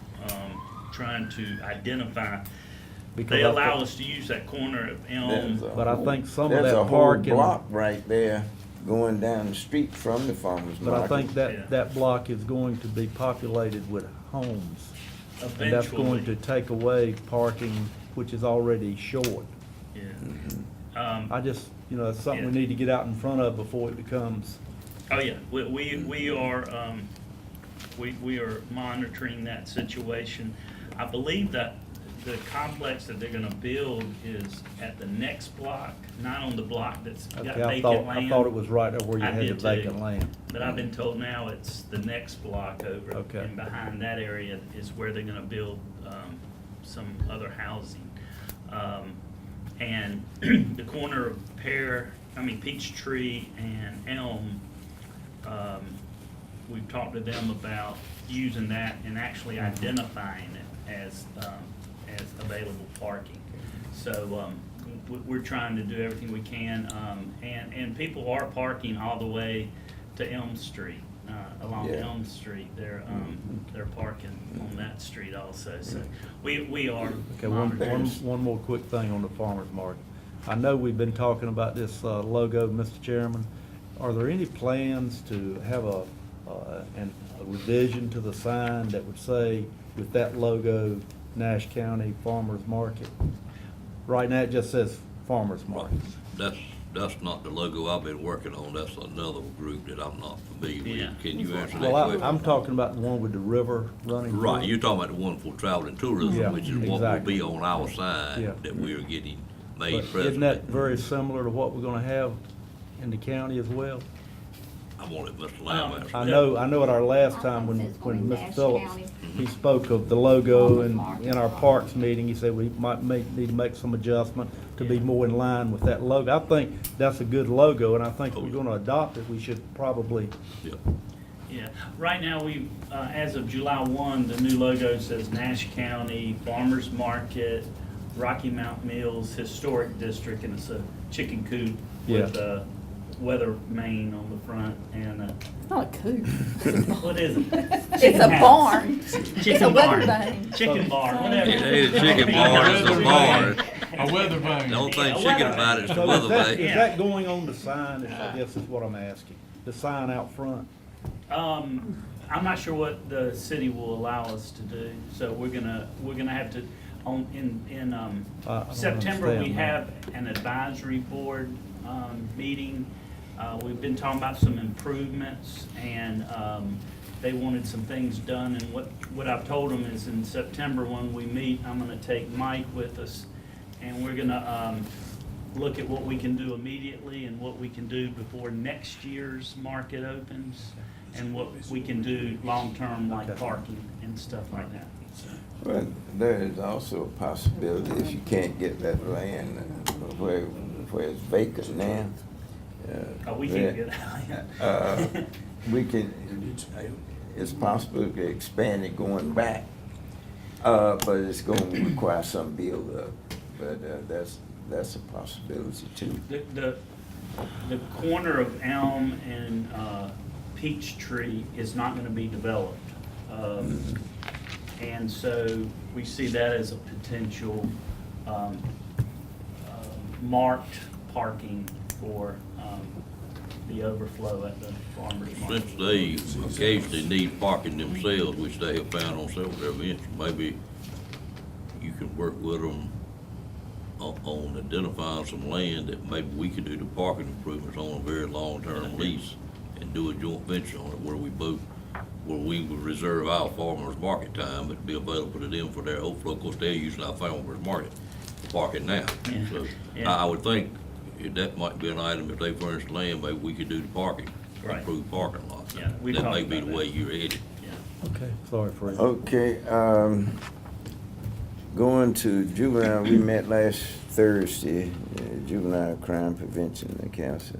trying to identify. Because They I allow think- us to use that corner of Elm. But I think some of There's that a whole parking. block right there going down the street from the farmer's But I market. think that block is going to be populated with homes. And that's going to Eventually. take away parking, which is already short. Yeah. I just, it's something we need to get out in front of before it becomes. Oh, yeah, we are monitoring that situation. I believe that the complex that they're gonna build is at the next block, not on the block that's got Okay, I vacant land. thought it was right there where you I had the did too. vacant land. But I've been told now it's the next block over. Okay. And behind that area is where they're gonna build, some other housing. And the corner of Peachtree and Elm, we've talked to them about using that and actually identifying it as available parking. So, we're trying to do everything we can, and people are parking all the way to Elm Street. along Yeah. Elm Street. They're parking on that street also, so we are Okay, monitoring. one more quick thing on the farmer's market. I know we've been talking about this logo, Mr. Chairman. Are there any plans to have a revision to the sign that would say, with that logo, Nash County Farmer's Market? Right now, it just says Farmer's Market. That's not the logo I've been working on, that's another group that I'm not familiar Yeah. with. Can you answer that Well, question? I'm talking about the one with the river running through Right, it. you're talking about the one for traveling tourism, Yeah, which is what will exactly. be on our sign Yeah. that we are getting But made isn't presently. that very similar to what we're gonna have in the county as well? I wanted Mr. Lamb answer. I know at our last time when Mr. Phillips, he spoke of the logo and in our parks meeting, he said we need to make some adjustment to be more in line with that logo. I think that's a good logo, and I think if we're gonna adopt it, we should probably, Yeah, right now, we, as of July 1, the new logo says Nash County Farmers Market, Rocky Mount Mills Historic District, and it's a chicken coop with a weather vane on the front and Not a coop. what is it? It's Chicken a house. barn. It's Chicken a weather barn. vane. Chicken barn, whatever. It ain't a chicken barn, it's a barn. A weather vane. The only thing Yeah, a chicken weather about it is the so weather is vane. that going on the sign, I guess is what I'm asking, the sign out front? I'm not sure what the city will allow us to do, so we're gonna have to, in September, we understand that. have an advisory board, meeting. We've been talking about some improvements, and, they wanted some things done, and what I've told them is in September, when we meet, I'm gonna take Mike with us, and we're gonna, look at what we can do immediately and what we can do before next year's market opens, and what we can do long-term, like parking and stuff like that. So, Well, there is also a possibility if you can't get that land where it's vacant now. we can get out. We can, it's possible to expand it going back, but it's gonna require some build up. But that's a possibility too. The corner of Elm and Peachtree is not gonna be developed. And so we see that as a potential marked parking for the overflow at the farmer's market. Since they occasionally need parking themselves, which they have found on several of their events, maybe you can work with them on identifying some land that maybe we could do the parking improvements on a very long-term lease and do a joint venture on it where we would reserve our farmer's market time, but be available to them for their overflow. Of course, they're using our farmer's market for parking now. Yeah. So Yeah. I would think that might be an item, if they furnish land, maybe we could do the parking, Right. improve parking lots. Yeah, we That talked may be about the that. way you're headed. Okay, sorry for you. Okay, going to juvenile, we met last Thursday, Juvenile Crime Prevention Council.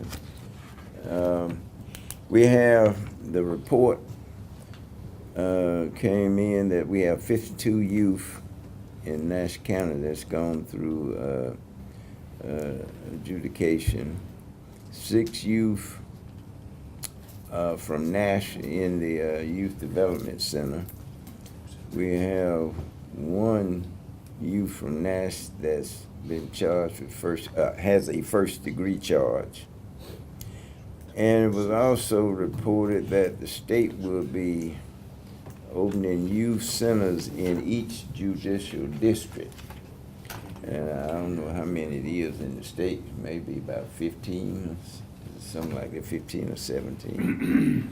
We have, the report came in that we have 52 youth in Nash County that's gone through adjudication. 6 youth from Nash in the Youth Development Center. We have 1 youth from Nash that's been charged with has a first-degree charge. And it was also reported that the state will be opening youth centers in each judicial district. And I don't know how many it is in the state, maybe about 15, something like that, 15 or 17.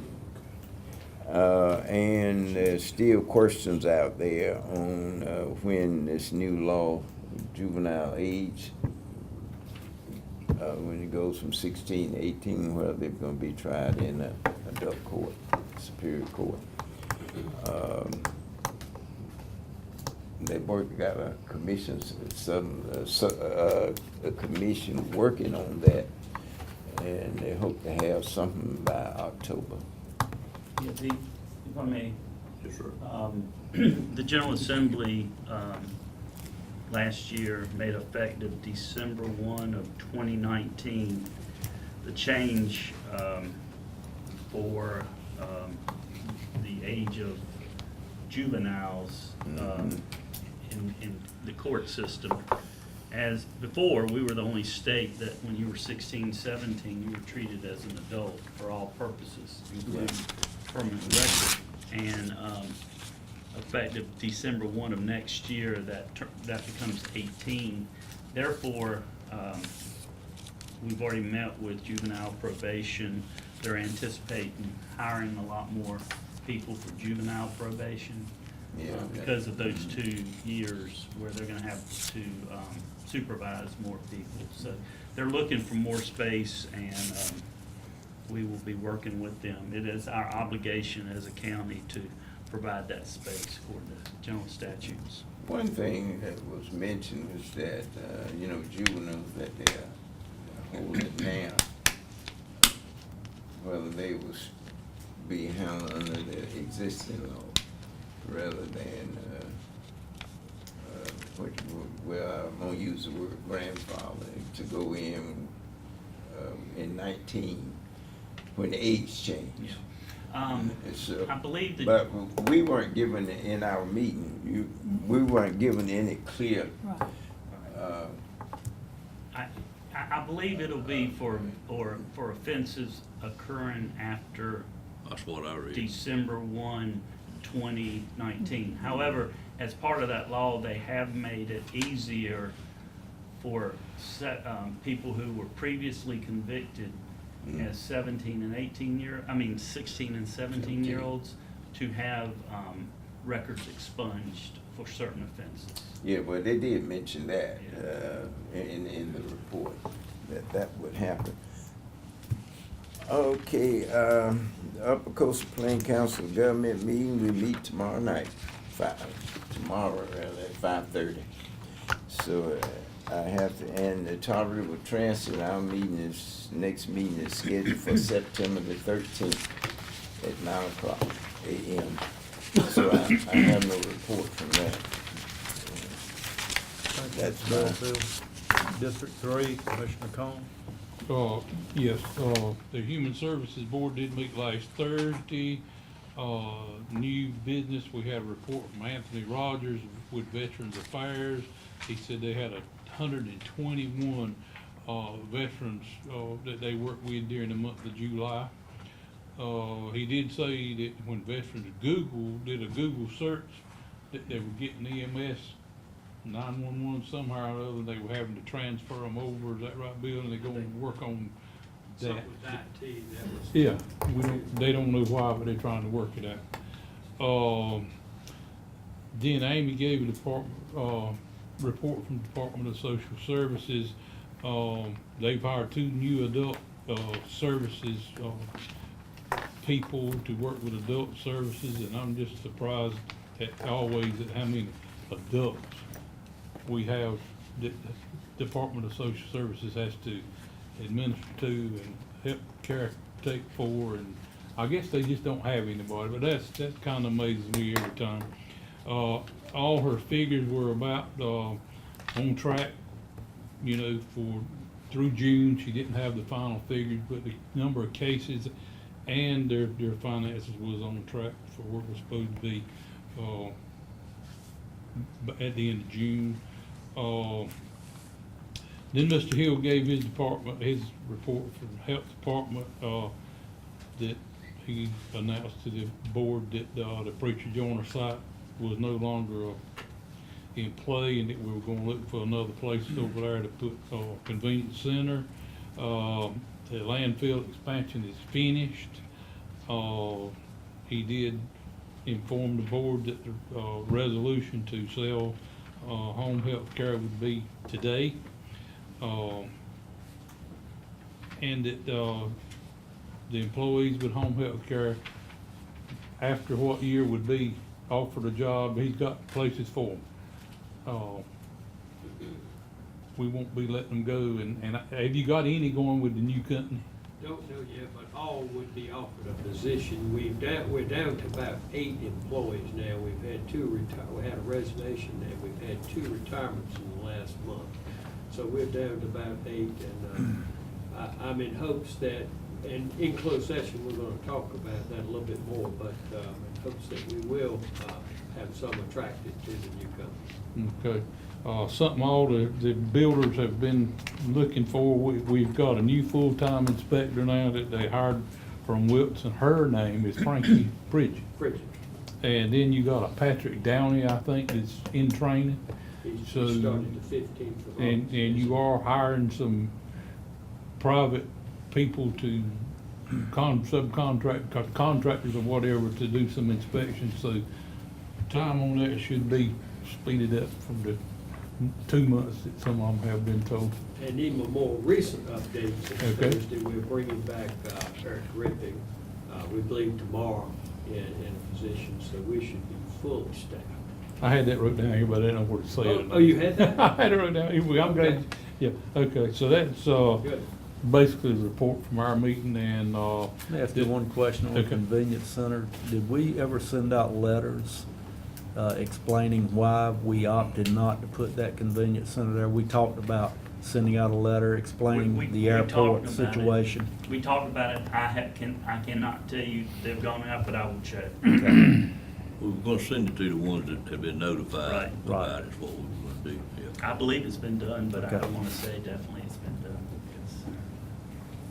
And there's still questions out there on when this new law, juvenile age, when it goes from 16 to 18, whether they're going to be tried in an adult court, Superior Court. They've got a commission, a commission working on that, and they hope to have something by October. Yeah, if I may, Yes, sir. the General Assembly last year made effective December 1 of 2019 the change for the age of juveniles in the court system. As before, we were the only state that when you were 16, 17, you were treated as an adult for all purposes, including permanent record. And effective December 1 of next year, that becomes 18. Therefore, we've already met with juvenile probation. They're anticipating hiring a lot more people for juvenile probation. Because of those 2 years where they're gonna have to supervise more people. So they're looking for more space, and we will be working with them. It is our obligation as a county to provide that space according to general statutes. One thing that was mentioned was that, juveniles that they're holding now, whether they was be handled under the existing law rather than, I'm gonna use the word grandfather, to go in 19, when the age changed. So, I believe that. but we weren't given, in our meeting, we weren't given any clear, I believe it'll be for offenses occurring after That's what I read. December 1, 2019. However, as part of that law, they have made it easier for people who were previously convicted as 16 and 17-year-olds to have records expunged for certain offenses. yeah, well, they did mention that, in the report, that would happen. Okay, Upper Coastal Plain Council Government meeting, we meet tomorrow night, at 5:30. So, I have to, and the Tolerable Transit, our next meeting is scheduled for September the 13th at 9:00 a.m. So I have no report from that. That's Bill, District 3, Commissioner Cone. Yes, the Human Services Board did meet last Thursday. New business, we had a report from Anthony Rogers with Veterans Affairs. He said they had 121 veterans that they worked with during the month of July. He did say that when veterans did a Google search, that they were getting EMS 911 somehow or other, they were having to transfer them over. Is that right, Bill? And they're going to work on that. Something with IT, that was. Yeah, they don't know why, but they're trying to work it out. Then Amy gave a report from the Department of Social Services. They've hired 2 new adult services people to work with adult services, and I'm just surprised at how many adults we have that the Department of Social Services has to administer to and help caretake for, and I guess they just don't have anybody, but that kind of amazes me every time. All her figures were about on track, through June. She didn't have the final figures, but the number of cases and their finances was on track for where it was supposed to be at the end of June. Then Mr. Hill gave his report from the Health Department, that he announced to the board that the preacher joiner site was no longer in play, and that we were gonna look for another place over there to put a convenience center. The landfill expansion is finished. He did inform the board that the resolution to sell home health care would be today. And that the employees with home health care, after what year would be offered a job, he's got places for them. We won't be letting them go, and have you got any going with the new company? Don't know yet, but all would be offered a position. We're down to about 8 employees now. We've had 2 we had a resignation, and we've had 2 retirements in the last month. So we're down to about 8, and I'm in hopes that And in closed session, we're gonna talk about that a little bit more, but in hopes that we will have some attracted to the newcomer. Okay. Something all the builders have been looking for, we've got a new full-time inspector now that they hired from Wilson. Her name is Frankie Bridget. Bridget, And then you got a Patrick Downey, I think, that's in training. he So, started the 15th of and August. you are hiring some private people to subcontract, contractors or whatever to do some inspections. So time on that should be speeded up from the 2 months that some of them have been told. And even a more recent update, Okay. Thursday, we're bringing back Eric Ripping, we believe tomorrow, in a position, so we should be fully staffed. I had that wrote down here, but I didn't know where to say it. Oh, you had that? I had it wrote down here. I'm glad, yeah, okay, so that's, Good. basically the report from our meeting and, Let me ask you one question on the Okay. convenience center. Did we ever send out letters explaining why we opted not to put that convenience center there? We talked about sending out a letter explaining We the talked airport about it. situation. We talked about it. I cannot tell you they've gone out, but I will check. We were gonna send it to the ones that have been notified Right. about it, is what we were gonna do, yeah. I believe it's been done, but I Okay. don't wanna say definitely it's been done.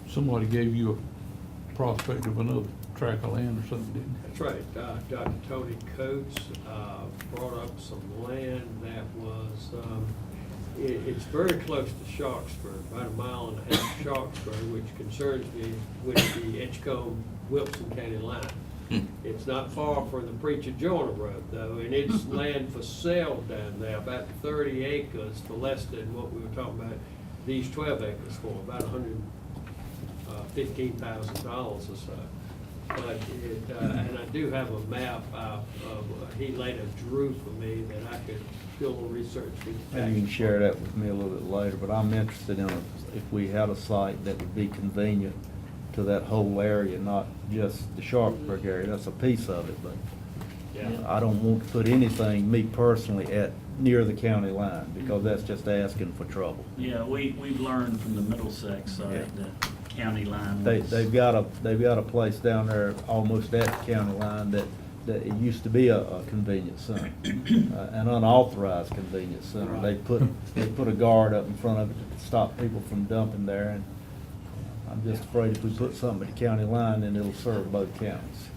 somebody gave you a prospect of another tract of land or something, didn't That's right. Dr. Tony Coates brought up some land that was, it's very close to Sharpsburg, about a mile and a half from Sharpsburg, which concerns me with the Edgecombe-Wilson County line. It's not far from the Preacher Joyner Road, though, and it's land for sale down there, about 30 acres for less than what we were talking about, these 12 acres for, about $115,000 or so. But it, and I do have a map he later drew for me that I could do a little research with. Maybe you can share that with me a little bit later, but I'm interested in if we had a site that would be convenient to that whole area, not just the Sharpsburg area. That's a piece of it, but Yeah. I don't want to put anything, me personally, at near the county line, because that's just asking for trouble. Yeah, we've learned from the Middlesex side Yeah. that county line They, was. they've got a place down there almost at the county line that it used to be a convenience center, an unauthorized convenience center. They put a guard up in front of it to stop people from dumping there, and I'm just afraid if we put something at the county line, then it'll serve both counties.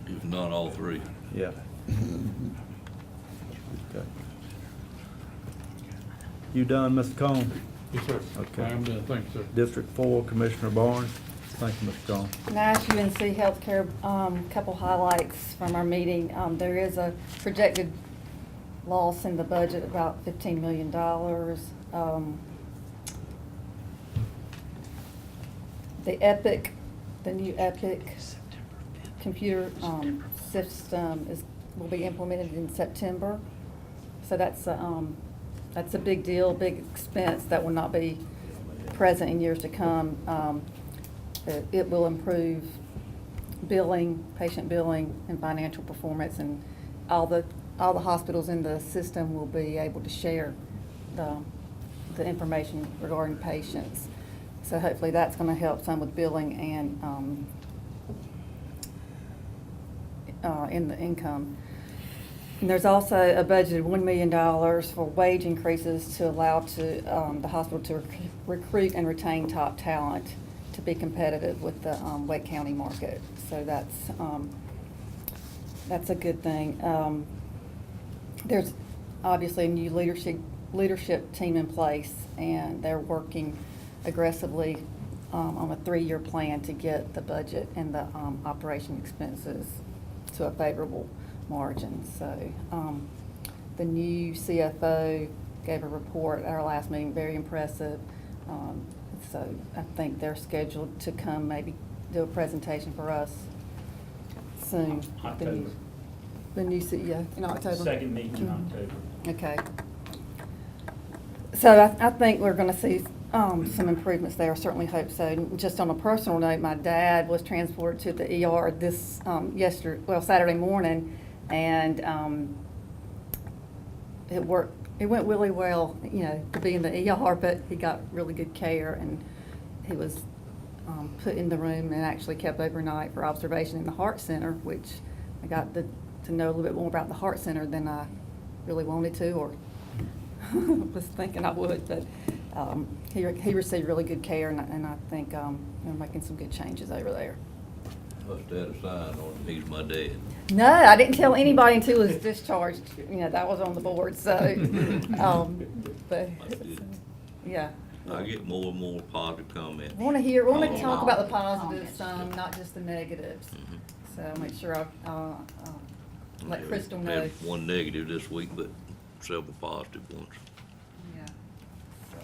If not all three. Yeah. Okay. You done, Mr. Cohn? Yes, sir. Okay. I'm done, thank you, sir. District 4, Commissioner Barnes. Thank you, Mr. Cohn. Nash UNC Healthcare, couple highlights from our meeting. There is a projected loss in the budget, about $15 million. The new Epic computer system will be implemented in September. So that's a big deal, big expense that will not be present in years to come. It will improve billing, patient billing, and financial performance, and all the hospitals in the system will be able to share the information regarding patients. So hopefully that's going to help some with billing and in the income. And there's also a budgeted $1 million for wage increases to allow the hospital to recruit and retain top talent to be competitive with the Wake County market. So that's a good thing. There's obviously a new leadership team in place, and they're working aggressively on a 3-year plan to get the budget and the operation expenses to a favorable margin. So the new CFO gave a report at our last meeting, very impressive. So I think they're scheduled to come maybe do a presentation for us soon. October. The new CEO in October? Second meeting in Mhm. October. Okay. So I think we're gonna see some improvements there, certainly hope so. Just on a personal note, my dad was transported to the ER Saturday morning, and it went really well, to be in the ER, but he got really good care, and he was put in the room and actually kept overnight for observation in the Heart Center, which I got to know a little bit more about the Heart Center than I really wanted to or was thinking I would. But he received really good care, and I think they're making some good changes over there. Must have had a sign on it, he's my dad. No, I didn't tell anybody until he was discharged. You know, that was on the board, so, but, yeah. I get more and more positive comments. Want to Oh. talk about the positives, not just the negatives. Mhm. So I'll make sure I let Yeah, Crystal had know. one negative this week, but several positive ones. Yeah. So,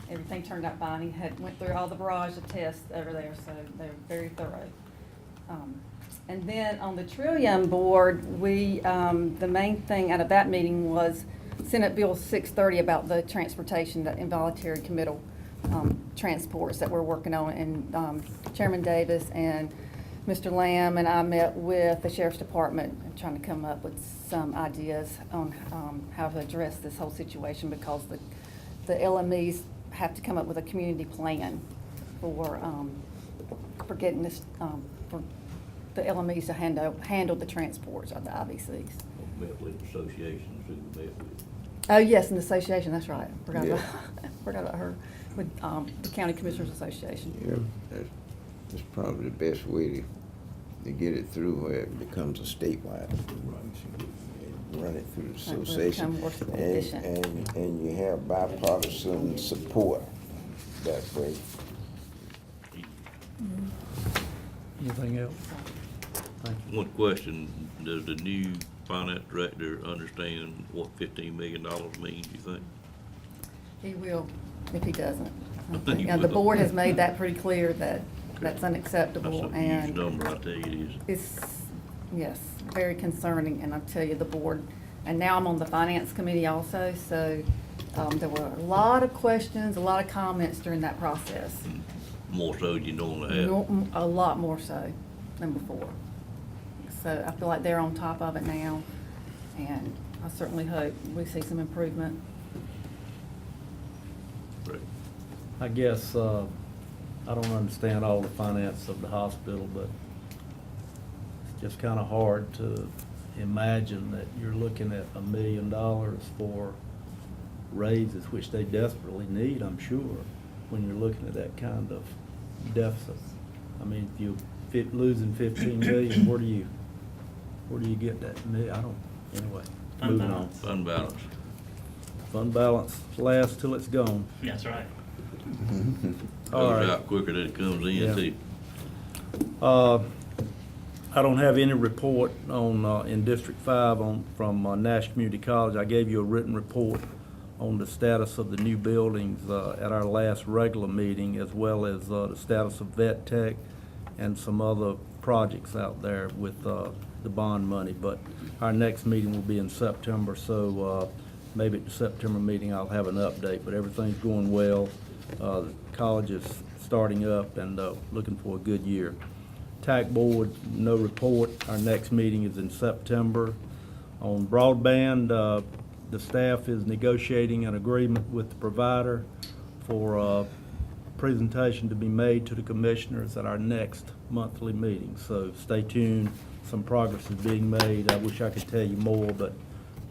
everything turned out fine. He went through all the barrage of tests over there, so they were very thorough. And then on the Trillium Board, the main thing out of that meeting was Senate Bill 630 about the transportation, the involuntary committal transports that we're working on. And Chairman Davis and Mr. Lamb and I met with the Sheriff's Department trying to come up with some ideas on how to address this whole situation, because the LMEs have to come up with a community plan for getting this, for the LMEs to handle the transports of the IBCs. Met with associations who we met with. Oh, yes, an association, that's right. Forgot Yeah. about, forgot about her, with the County Commissioners Association. Yeah, that's probably the best way to get it through, where it becomes a statewide run it through the Right, where it association. become more efficient. And you have bipartisan support that way. Anything else? Thank you. One question, does the new finance director understand what $15 million means, you think? He will, if he doesn't. He Yeah, the will. board has made that pretty clear that that's That's unacceptable, a huge and number, I tell you it is. it's, yes, very concerning, and I tell you, the board, and now I'm on the finance committee also, so there were a lot of questions, a lot of comments during that process. More so than you normally have. A lot more so than before. So I feel like they're on top of it now, and I certainly hope we see some improvement. Right. I guess, I don't understand all the finance of the hospital, but it's just kind of hard to imagine that you're looking at $1 million for raises, which they desperately need, I'm sure, when you're looking at that kind of deficit. I mean, if you're losing 15 million, where do you get that? I don't, anyway, Fund moving on. balance. Fund balance. Fund balance lasts till it's gone. That's right. All Goes right. out quicker than it comes in, Yeah. too. I don't have any report on, in District 5 from Nash Community College. I gave you a written report on the status of the new buildings at our last regular meeting, as well as the status of Vet Tech and some other projects out there with the bond money. But our next meeting will be in September, so maybe at the September meeting I'll have an update. But everything's going well. The college is starting up and looking for a good year. TAC Board, no report. Our next meeting is in September. On broadband, the staff is negotiating an agreement with the provider for a presentation to be made to the commissioners at our next monthly meeting. So stay tuned. Some progress is being made. I wish I could tell you more, but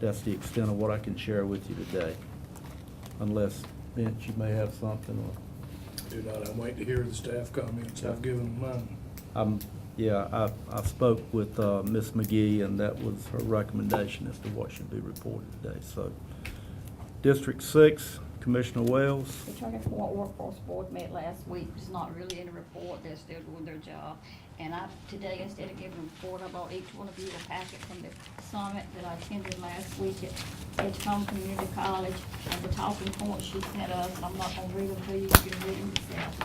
that's the extent of what I can share with you today. Unless, Vince, you may have something or... Do not, I'm waiting to hear the staff comments. I've given them mine. I spoke with Ms. McGee, and that was her recommendation as to what should be reported today. So, District 6, Commissioner Wells. The Attorney for Workforce Board met last week. It's not really in a report. They're still doing their job. And today, instead of giving a report, I brought each one of you a packet from the summit that I attended last week at Edgecombe Community College. And the talking points she sent us, and I'm not gonna read them to you, you can read them yourself.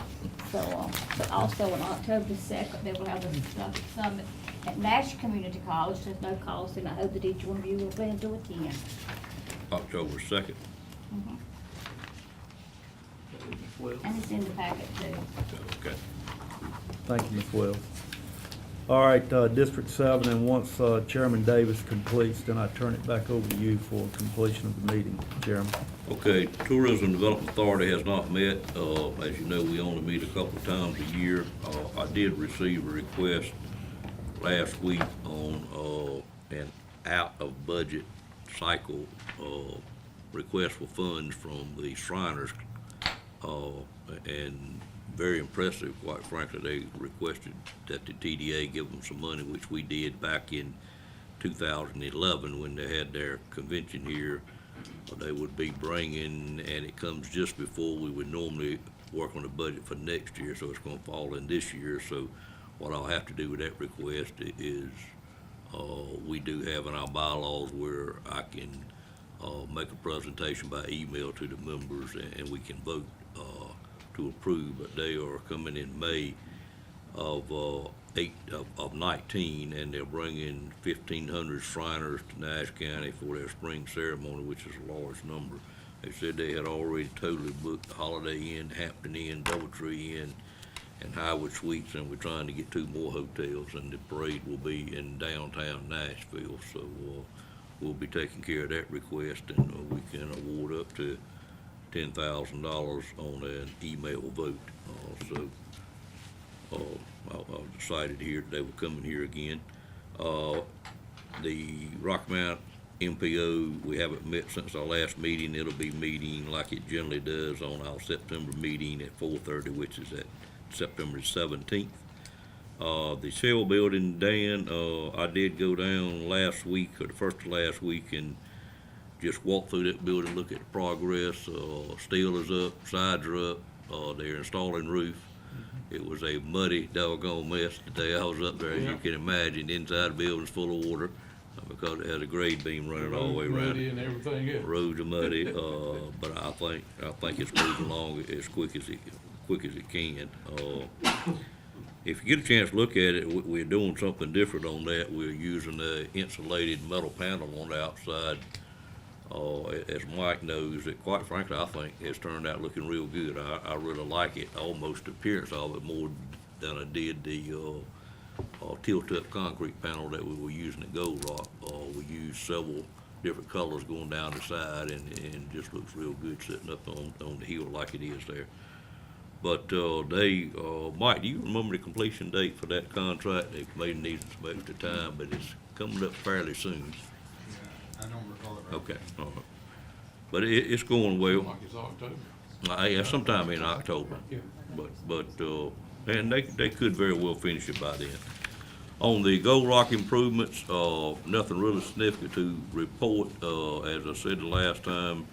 So, but also on October the 2nd, they will have the summit at Nash Community College. There's no cost, and I hope that each one of you will plan to attend. October 2nd. And it's in the packet too. Okay. Thank you, Ms. Wells. All right, District 7, and once Chairman Davis completes, then I turn it back over to you for completion of the meeting, Chairman. Okay, Tourism Development Authority has not met. As you know, we only meet a couple of times a year. I did receive a request last week on an out-of-budget cycle request for funds from the Shriners, and very impressive, quite frankly. They requested that the TDA give them some money, which we did back in 2011 when they had their convention here. They would be bringing, and it comes just before we would normally work on the budget for next year, so it's gonna fall in this year. So what I'll have to do with that request is, we do have in our bylaws where I can make a presentation by email to the members, and we can vote to approve. But they are coming in May of 19, and they're bringing 1,500 Shriners to Nash County for their spring ceremony, which is a large number. They said they had already totally booked Holiday Inn, Hampton Inn, Doubletree Inn, and Highwood Suites, and we're trying to get 2 more hotels, and the parade will be in downtown Nashville. So we'll be taking care of that request, and we can award up to $10,000 on an email vote. I was excited to hear that they were coming here again. The Rocky Mount MPO, we haven't met since our last meeting. It'll be meeting like it generally does on our September meeting at 4:30, which is at September 17th. The Shell Building, Dan, I did go down last week, or the first of last week, and just walk through that building, look at the progress. Steel is up, sides are up, they're installing roof. It was a muddy doggone mess the day I was up there, as you can imagine. Inside the building's full of water because it has a grade beam running all the way around Muddy it. and everything else. Roads are muddy, but I think it's moving along as quick as it can. If you get a chance to look at it, we're doing something different on that. We're using a insulated metal panel on the outside. As Mike knows, it quite frankly, I think has turned out looking real good. I really like it, almost the appearance of it more than I did the tilt-up concrete panel that we were using at Gold Rock. We used several different colors going down the side, and just looks real good sitting up on the hill like it is there. But Mike, do you remember the completion date for that contract? They may need some extra time, but it's coming up fairly soon. I don't recall it right. Okay, all right. But it's going well. Like it's October. Yeah, sometime in October. Yeah. But and they could very well finish it by then. On the Gold Rock improvements, nothing really significant to report. As I said the last time,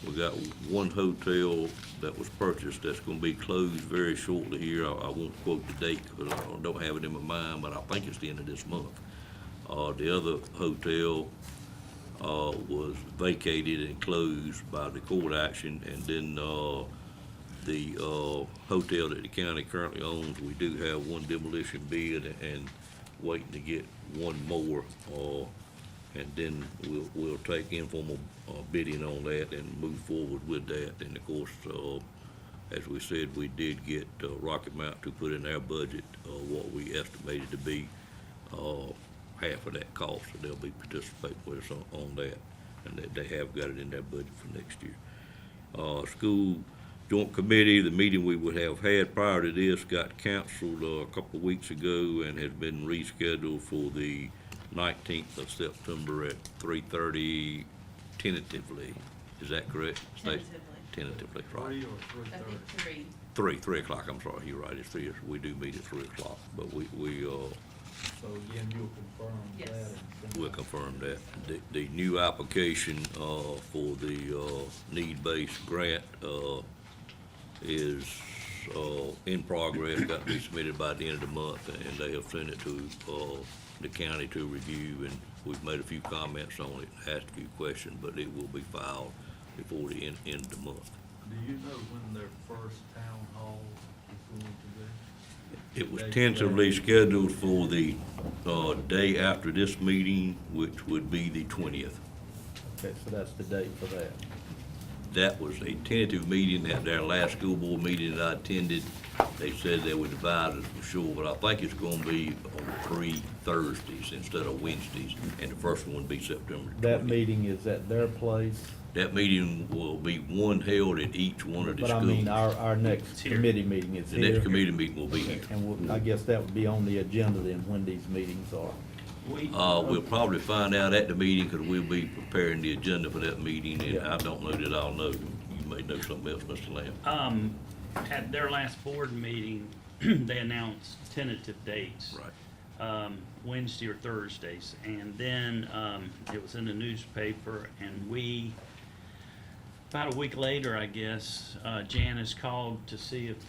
we got one hotel that was purchased that's gonna be closed very shortly here. I won't quote the date because I don't have it in my mind, but I think it's the end of this month. The other hotel was vacated and closed by the court action, and then the hotel that the county currently owns, we do have one demolition bid and waiting to get one more, and then we'll take informal bidding on that and move forward with that. And of course, as we said, we did get Rocky Mount to put in their budget what we estimated to be half of that cost, so they'll be participating with us on that, and they have got it in their budget for next year. School Joint Committee, the meeting we would have had prior to this got canceled a couple of weeks ago and has been rescheduled for the 19th of September at 3:30 tentatively. Is that correct? Tentatively, right. 3 o'clock, I'm sorry, you're right, it's 3, we do meet at 3 o'clock, but we So again, you'll confirm that? and- we'll confirm that. The new application for the need-based grant is in progress, got to be submitted by the end of the month, and they have sent it to the county to review, and we've made a few comments on it, asked a few questions, but it will be filed before the end of the month. Do you know when their first town hall is going to be? It was tentatively scheduled for the day after this meeting, which would be the 20th. Okay, so that's the date for that. that was a tentative meeting at their last school board meeting that I attended. They said they would advise us for sure, but I think it's gonna be on 3 Thursdays instead of Wednesdays, and the first one would be September 20th. That meeting is at their place, That meeting will be one held at each one of the but I schools. mean, our next here. committee meeting is The here. next committee meeting will be here. And I guess that would be on the agenda then when these meetings are. We'll probably find out at the meeting, because we'll be preparing the agenda for that meeting, and Yeah. I don't know that I'll know. You may know something else, Mr. Lamb. At their last board meeting, they announced tentative dates. Right. Wednesday or Thursdays, and then, it was in the newspaper, and about a week later, I guess, Janice called to see if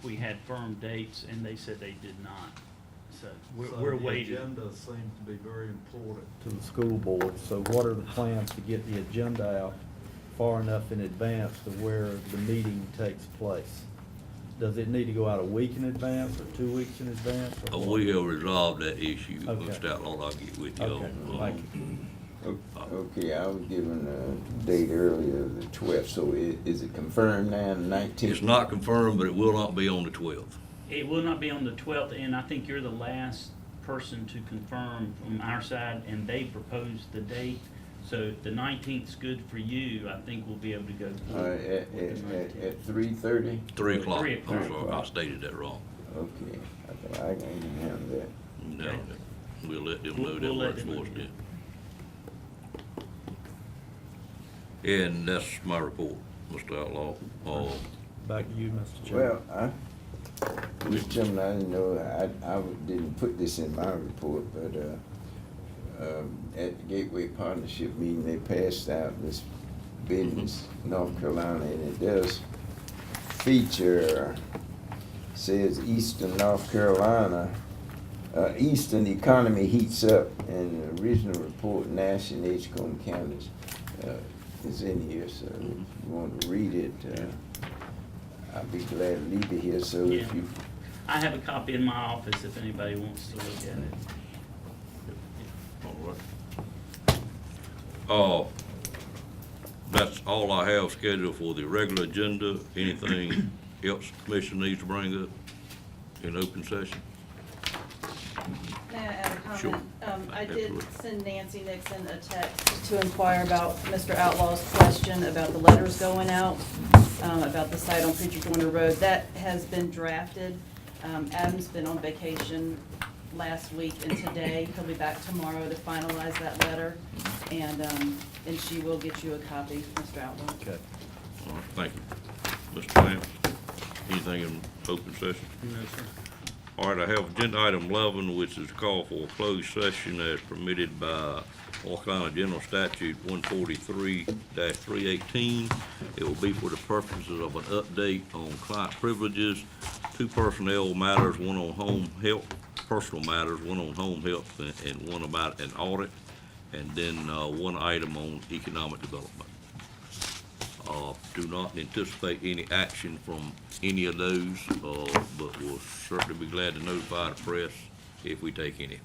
we had firm dates, and they said they did not. So we're waiting. The agenda seems to be very important to the school board, so what are the plans to get the agenda out far enough in advance to where the meeting takes place? Does it need to go out a week in advance or 2 weeks in advance? or what? We have resolved that issue, Okay. Mr. Outlaw, I'll get with you Okay, on. thank you. Okay, I was given a date earlier, the 12th, so is it confirmed now, the 19th? It's not confirmed, but it will not be on the 12th. It will not be on the 12th, and I think you're the last person to confirm from our side, and they proposed the date. So if the 19th is good for you, I think we'll be able to go forward with the 19th. At 3:30? 3 o'clock. 3 I'm o'clock. sorry, I stated that wrong. Okay, I thought I can handle that. No, Okay. we'll let them know that We'll let works them for us know. then. And that's my report, Mr. Outlaw. Back to you, Mr. Chairman. Well, Mr. Chairman, I didn't know, I didn't put this in my report, but, at the Gateway Partnership meeting, they passed out this business, North Carolina, and it does feature, says Eastern North Carolina, Eastern economy heats up, and the original report, Nash and Edgecombe counties, is in here, so if you want to read it, I'd be glad to leave it here, so if Yeah. you, I have a copy in my office if anybody wants to look at it. All right. That's all I have scheduled for the regular agenda. Anything else the commission needs to bring up in open session? May I add a Sure. comment? I did Absolutely. send Nancy Nixon a text to inquire about Mr. Outlaw's question about the letters going out, about the site on Preacher Corner Road. That has been drafted. Adam's been on vacation last week and today. He'll be back tomorrow to finalize that letter, and she will get you a copy, Mr. Outlaw. Okay. All right, thank you. Mr. Lamb, anything in open session? No, sir. All right, I have agenda item 11, which is call for a closed session as permitted by North Carolina General Statute 143-318. It will be for the purposes of an update on client privileges, 2 personnel matters, 1 on home health, personal matters, 1 on home health, and 1 about an audit, and then 1 item on economic development. Do not anticipate any action from any of those, but we'll certainly be glad to notify the press if we take any.